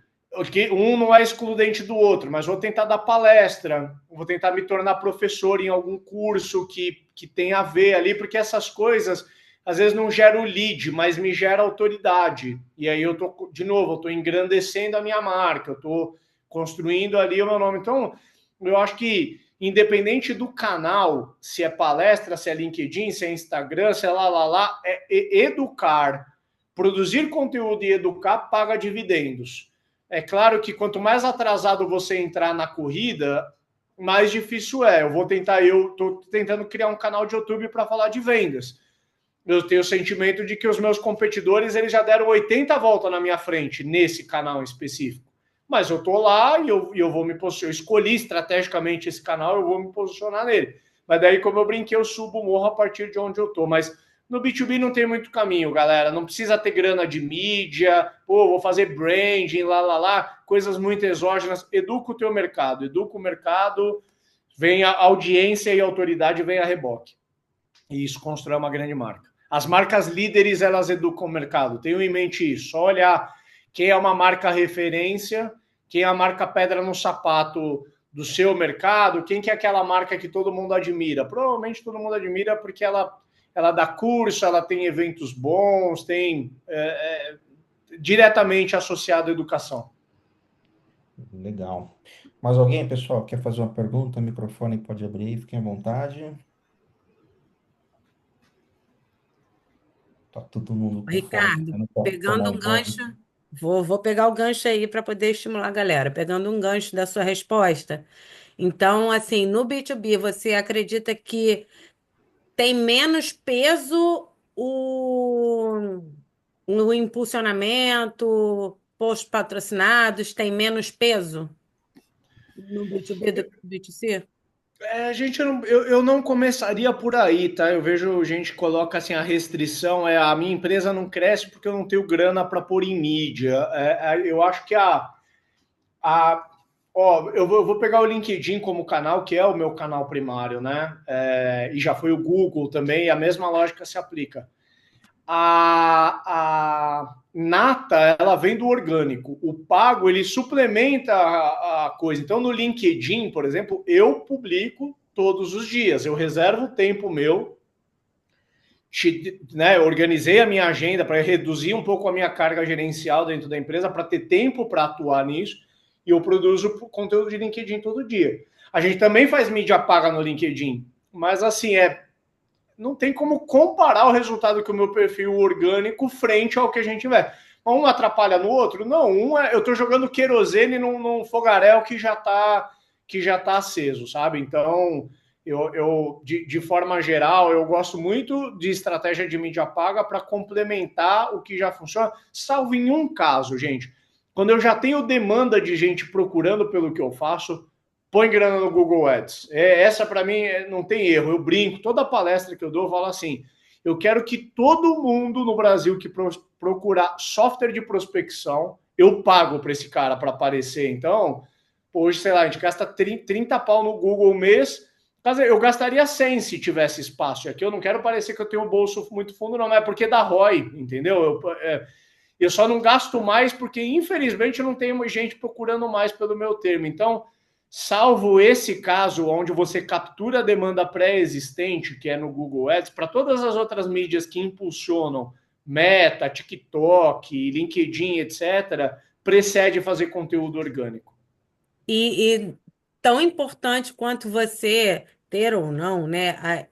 um não é excludente do outro, mas vou tentar dar palestra, vou tentar me tornar professor em algum curso que tem a ver ali, porque essas coisas às vezes não geram lead, mas me gera autoridade. E aí eu tô, de novo, eu estou engrandecendo a minha marca, eu estou construindo ali o meu nome. Então, eu acho que independente do canal, se é palestra, se é LinkedIn, se é Instagram, se é lá, educar, produzir conteúdo e educar paga dividendos. É claro que quanto mais atrasado você entrar na corrida, mais difícil é. Eu estou tentando criar um canal de YouTube para falar de vendas. Eu tenho o sentimento de que os meus competidores eles já deram 80 voltas na minha frente nesse canal específico. Mas eu estou lá e eu vou me posicionar. Eu escolhi estrategicamente esse canal, eu vou me posicionar nele. Mas daí, como eu brinquei, eu subo o morro a partir de onde eu estou. Mas no B2B não tem muito caminho, galera. Não precisa ter grana de mídia, vou fazer branding, coisas muito exógenas. Educa o teu mercado, educa o mercado, vem a audiência e a autoridade vem a reboque. E isso constrói uma grande marca. As marcas líderes, elas educam o mercado. Tenham em mente isso. Só olhar quem é uma marca referência, quem é a marca pedra no sapato do seu mercado, quem que é aquela marca que todo mundo admira. Provavelmente todo mundo admira porque ela dá curso, ela tem eventos bons, tem diretamente associado à educação. Legal. Mais alguém, pessoal, quer fazer uma pergunta? O microfone pode abrir, fiquem à vontade. Tá todo mundo com fome, Ricardo, não pode tomar pegando um um banho. gancho, vou pegar o gancho aí para poder estimular a galera. Pegando um gancho da sua resposta. Então, assim, no B2B, você acredita que tem menos peso o impulsionamento, posts patrocinados, tem menos peso no B2B do que no B2C? Gente, eu não começaria por aí, tá? Eu vejo gente que coloca assim a restrição a minha empresa não cresce porque eu não tenho grana para pôr em mídia. Eu acho que eu vou pegar o LinkedIn como canal, que é o meu canal primário, né? E já foi o Google também, e a mesma lógica se aplica. A nata, ela vem do orgânico. O pago, ele suplementa a coisa. Então, no LinkedIn, por exemplo, eu publico todos os dias. Eu reservo tempo meu, né, organizei a minha agenda para reduzir um pouco a minha carga gerencial dentro da empresa, para ter tempo para atuar nisso, e eu produzo conteúdo de LinkedIn todo dia. A gente também faz mídia paga no LinkedIn, mas assim, não tem como comparar o resultado que o meu perfil orgânico frente ao que a gente tiver. Um atrapalha no outro? Não, eu estou jogando querosene num fogaréu que já tá aceso, sabe? Então, de forma geral, eu gosto muito de estratégia de mídia paga para complementar o que já funciona, salvo em um caso, gente. Quando eu já tenho demanda de gente procurando pelo que eu faço, põe grana no Google Ads. Essa, para mim, não tem erro. Eu brinco, toda palestra que eu dou, eu falo assim, eu quero que todo mundo no Brasil que procurar software de prospecção, eu pago para esse cara para aparecer. Então, hoje, sei lá, a gente gasta 30 pau no Google mês, eu gastaria 100 se tivesse espaço. Aqui eu não quero parecer que eu tenho um bolso muito fundo, não, mas é porque dá ROI, entendeu? Eu só não gasto mais porque, infelizmente, não tenho gente procurando mais pelo meu termo. Então, salvo esse caso onde você captura a demanda pré-existente, que é no Google Ads, para todas as outras mídias que impulsionam, Meta, TikTok, LinkedIn, etc., precede fazer conteúdo orgânico. E tão importante quanto você ter ou não, né,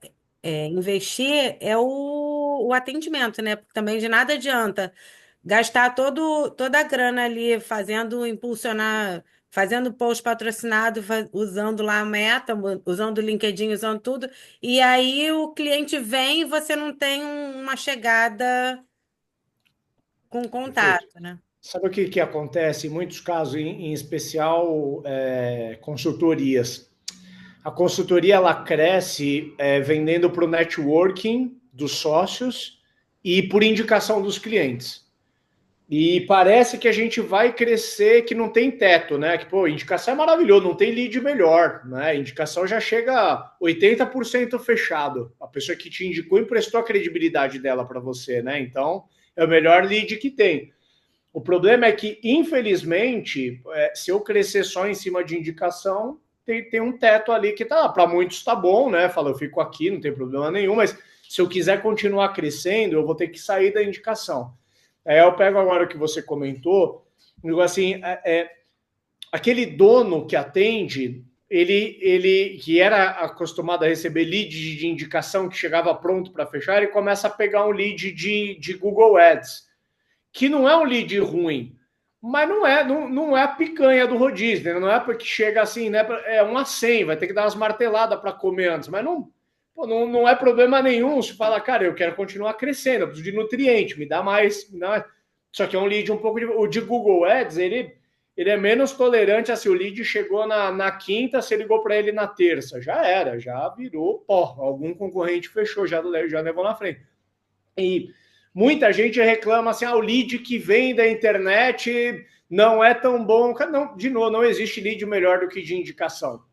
investir é o atendimento, né? Porque também de nada adianta gastar toda a grana ali fazendo impulsionar, fazendo post patrocinado, usando lá a Meta, usando o LinkedIn, usando tudo, e aí o cliente vem e você não tem uma chegada com Perfeito. contato, né? Sabe o que acontece em muitos casos, em especial consultorias? A consultoria ela cresce vendendo para o networking dos sócios e por indicação dos clientes. E parece que a gente vai crescer que não tem teto, né? Que, pô, indicação é maravilhoso, não tem lead melhor, né? Indicação já chega a 80% fechado. A pessoa que te indicou emprestou a credibilidade dela para você, né? Então, é o melhor lead que tem. O problema é que, infelizmente, se eu crescer só em cima de indicação, tem um teto ali que tá, para muitos tá bom, né? Fala, eu fico aqui, não tem problema nenhum, mas se eu quiser continuar crescendo, eu vou ter que sair da indicação. Eu pego agora o que você comentou, digo assim, aquele dono que atende, ele que era acostumado a receber lead de indicação que chegava pronto para fechar, ele começa a pegar um lead de Google Ads, que não é um lead ruim, mas não é a picanha do rodízio, né? Não é porque chega assim, né? É um a 100, vai ter que dar umas marteladas para comer antes, mas não é problema nenhum se fala, cara, eu quero continuar crescendo, eu preciso de nutriente, me dá mais. Só que é um lead um pouco. O de Google Ads, ele é menos tolerante. Assim, o lead chegou na quinta, você ligou para ele na terça. Já era, já virou pó. Algum concorrente fechou, já levou na frente. E muita gente reclama assim: o lead que vem da internet não é tão bom. Não, de novo, não existe lead melhor do que de indicação.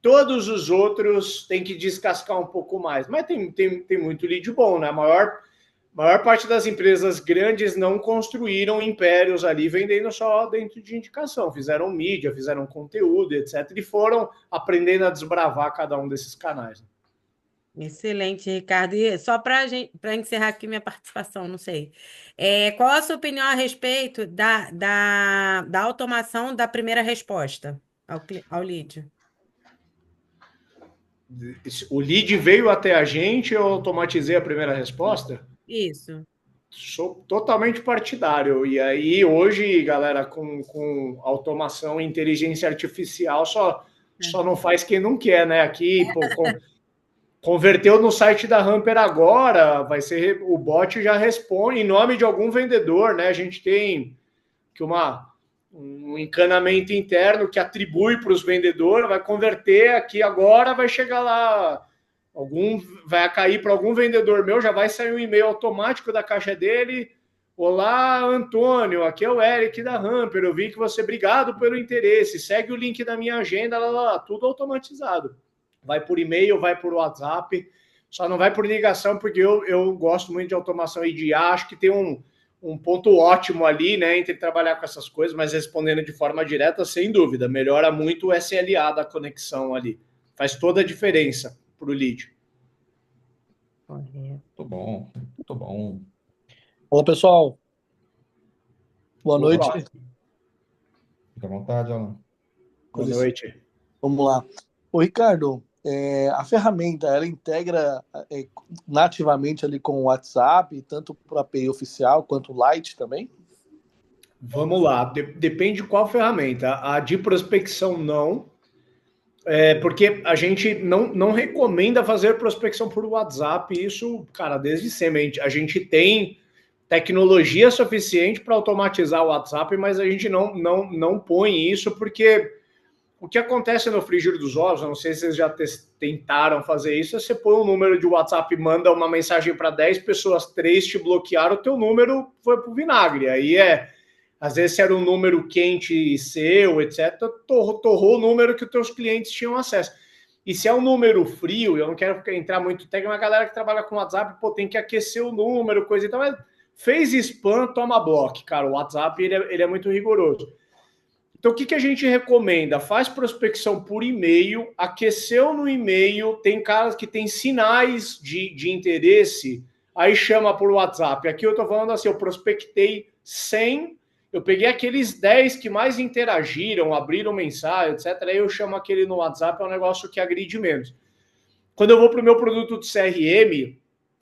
Todos os outros têm que descascar um pouco mais. Mas tem muito lead bom, né? A maior parte das empresas grandes não construíram impérios ali vendendo só dentro de indicação. Fizeram mídia, fizeram conteúdo, etc. E foram aprendendo a desbravar cada um desses canais. Excelente, Ricardo. E só para encerrar aqui minha participação, não sei. Qual a sua opinião a respeito da automação da primeira resposta ao lead? O lead veio até a gente, eu automatizei a primeira resposta. Isso. Sou totalmente partidário. E aí, hoje, galera, com automação e inteligência artificial, só não faz quem não quer, né? Aqui, pô, converteu no site da Hamper agora, vai ser o bot já responde em nome de algum vendedor, né? A gente tem que um encanamento interno que atribui para os vendedores, vai converter aqui agora, vai chegar lá, vai cair para algum vendedor meu, já vai sair um e-mail automático da caixa dele. Olá, Antônio, aqui é o Eric da Hamper, eu vi que você, obrigado pelo interesse, segue o link da minha agenda, tudo automatizado. Vai por e-mail, vai por WhatsApp, só não vai por ligação, porque eu gosto muito de automação e de IA, acho que tem um ponto ótimo ali, né, entre trabalhar com essas coisas, mas respondendo de forma direta, sem dúvida, melhora muito o SLA da conexão ali. Faz toda a diferença para o lead. Correto. Muito bom, muito bom. Olá, pessoal. Boa Opa. noite. Fica à vontade, Alan. Boa noite. Vamos lá. Ô, Ricardo, a ferramenta, ela integra nativamente ali com o WhatsApp, tanto para o API oficial quanto o Lite também? Vamos lá. Depende de qual ferramenta. A de prospecção, não. Porque a gente não recomenda fazer prospecção por WhatsApp. Isso, cara, desde sempre. A gente tem tecnologia suficiente para automatizar o WhatsApp, mas a gente não põe isso porque o que acontece no frigir dos ovos, não sei se vocês já tentaram fazer isso, é você põe um número de WhatsApp, manda uma mensagem para 10 pessoas, 3 te bloquearam, o teu número foi pro vinagre. Aí às vezes se era um número quente seu, etc., torrou o número que os teus clientes tinham acesso. E se é um número frio, eu não quero entrar muito técnico, mas a galera que trabalha com WhatsApp, tem que aquecer o número, coisa e tal, mas fez spam, toma bloco, cara. O WhatsApp, ele é muito rigoroso. Então, o que a gente recomenda? Faz prospecção por e-mail, aqueceu no e-mail, tem caras que tem sinais de interesse, aí chama por WhatsApp. Aqui eu estou falando assim, eu prospectei 100, eu peguei aqueles 10 que mais interagiram, abriram mensagem, etc. Aí eu chamo aquele no WhatsApp, é um negócio que agride menos. Quando eu vou para o meu produto de CRM,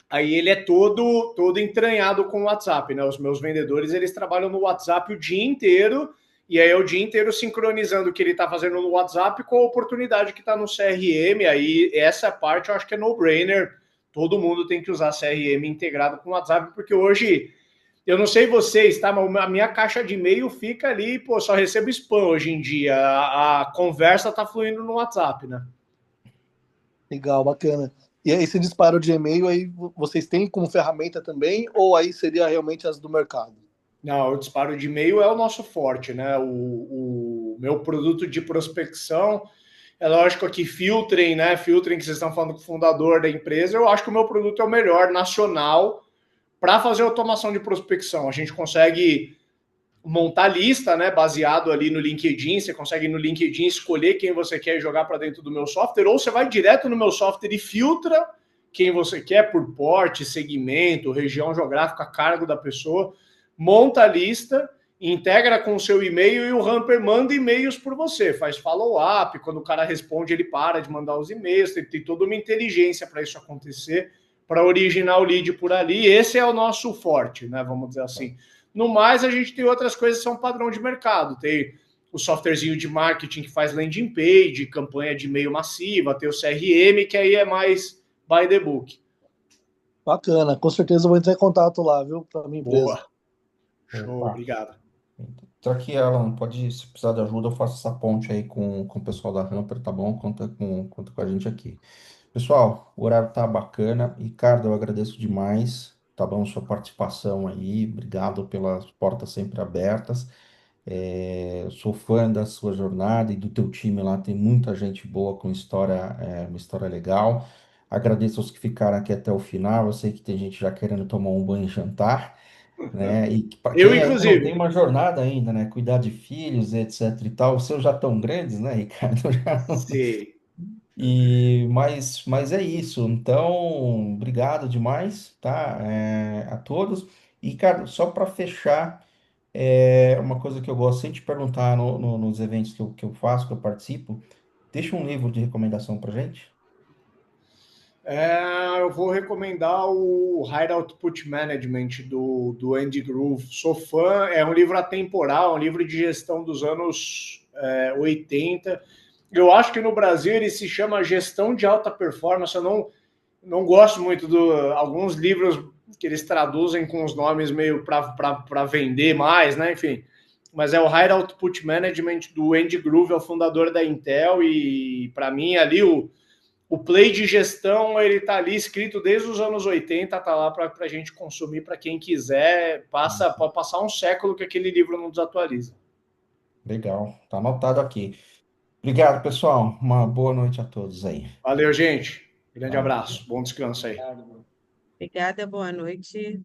aí ele é todo entranhado com o WhatsApp, né? Os meus vendedores, eles trabalham no WhatsApp o dia inteiro, e aí é o dia inteiro sincronizando o que ele está fazendo no WhatsApp com a oportunidade que está no CRM. Aí essa parte eu acho que é no-brainer. Todo mundo tem que usar CRM integrado com o WhatsApp, porque hoje Eu não sei vocês, tá? Mas a minha caixa de e-mail fica ali, pô, só recebo spam hoje em dia. A conversa tá fluindo no WhatsApp, né? Legal, bacana. E aí, esse disparo de e-mail aí vocês têm como ferramenta também, ou aí seria realmente as do mercado? Não, o disparo de e-mail é o nosso forte, né? O meu produto de prospecção, é lógico que filtrem, né? Filtrem que vocês estão falando com o fundador da empresa. Eu acho que o meu produto é o melhor nacional para fazer automação de prospecção. A gente consegue montar lista, né, baseado ali no LinkedIn. Você consegue no LinkedIn escolher quem você quer jogar para dentro do meu software, ou você vai direto no meu software e filtra quem você quer por porte, segmento, região geográfica, cargo da pessoa, monta a lista, integra com o seu e-mail e o Hamper manda e-mails por você, faz follow-up, quando o cara responde ele para de mandar os e-mails, tem toda uma inteligência para isso acontecer, para originar o lead por ali. Esse é o nosso forte, né, vamos dizer assim. No mais, a gente tem outras coisas que são padrão de mercado. Tem o softwarezinho de marketing que faz landing page, campanha de e-mail massiva, tem o CRM, que aí é mais by the book. Bacana, com certeza eu vou entrar em contato lá, viu, para minha empresa. Boa. Show, Opa. obrigado. Então aqui, Alan, pode, se precisar de ajuda, eu faço essa ponte aí com o pessoal da Hamper, tá bom? Conta com a gente aqui. Pessoal, o horário tá bacana. Ricardo, eu agradeço demais, tá bom? Sua participação aí. Obrigado pelas portas sempre abertas. Sou fã da sua jornada e do teu time lá. Tem muita gente boa com história, uma história legal. Agradeço aos que ficaram aqui até o final. Eu sei que tem gente já querendo tomar um banho e jantar, né? E para Eu, quem ainda não tem inclusive. uma jornada ainda, né? Cuidar de filhos, etc e tal. Os seus já estão grandes, né, Ricardo? Já Sei. mas é isso. Então, obrigado demais, tá? A todos. E, cara, só para fechar, uma coisa que eu gosto sempre de perguntar nos eventos que eu faço, que eu participo, deixa um livro de recomendação pra gente. Eu vou recomendar o High Output Management do Andy Grove. Sou fã, é um livro atemporal, um livro de gestão dos anos 80. Eu acho que no Brasil ele se chama Gestão de Alta Performance. Eu não gosto muito de alguns livros que eles traduzem com os nomes meio para vender mais, né? Enfim. Mas é o High Output Management do Andy Grove, é o fundador da Intel, e para mim ali o play de gestão ele está ali escrito desde os anos 80, está lá para a gente consumir, para quem quiser. Pode passar um século que aquele livro não desatualiza. Legal, tá anotado aqui. Obrigado, pessoal. Uma boa noite a todos aí. Valeu, gente. Grande Valeu. abraço. Bom descanso aí. Obrigada, boa noite.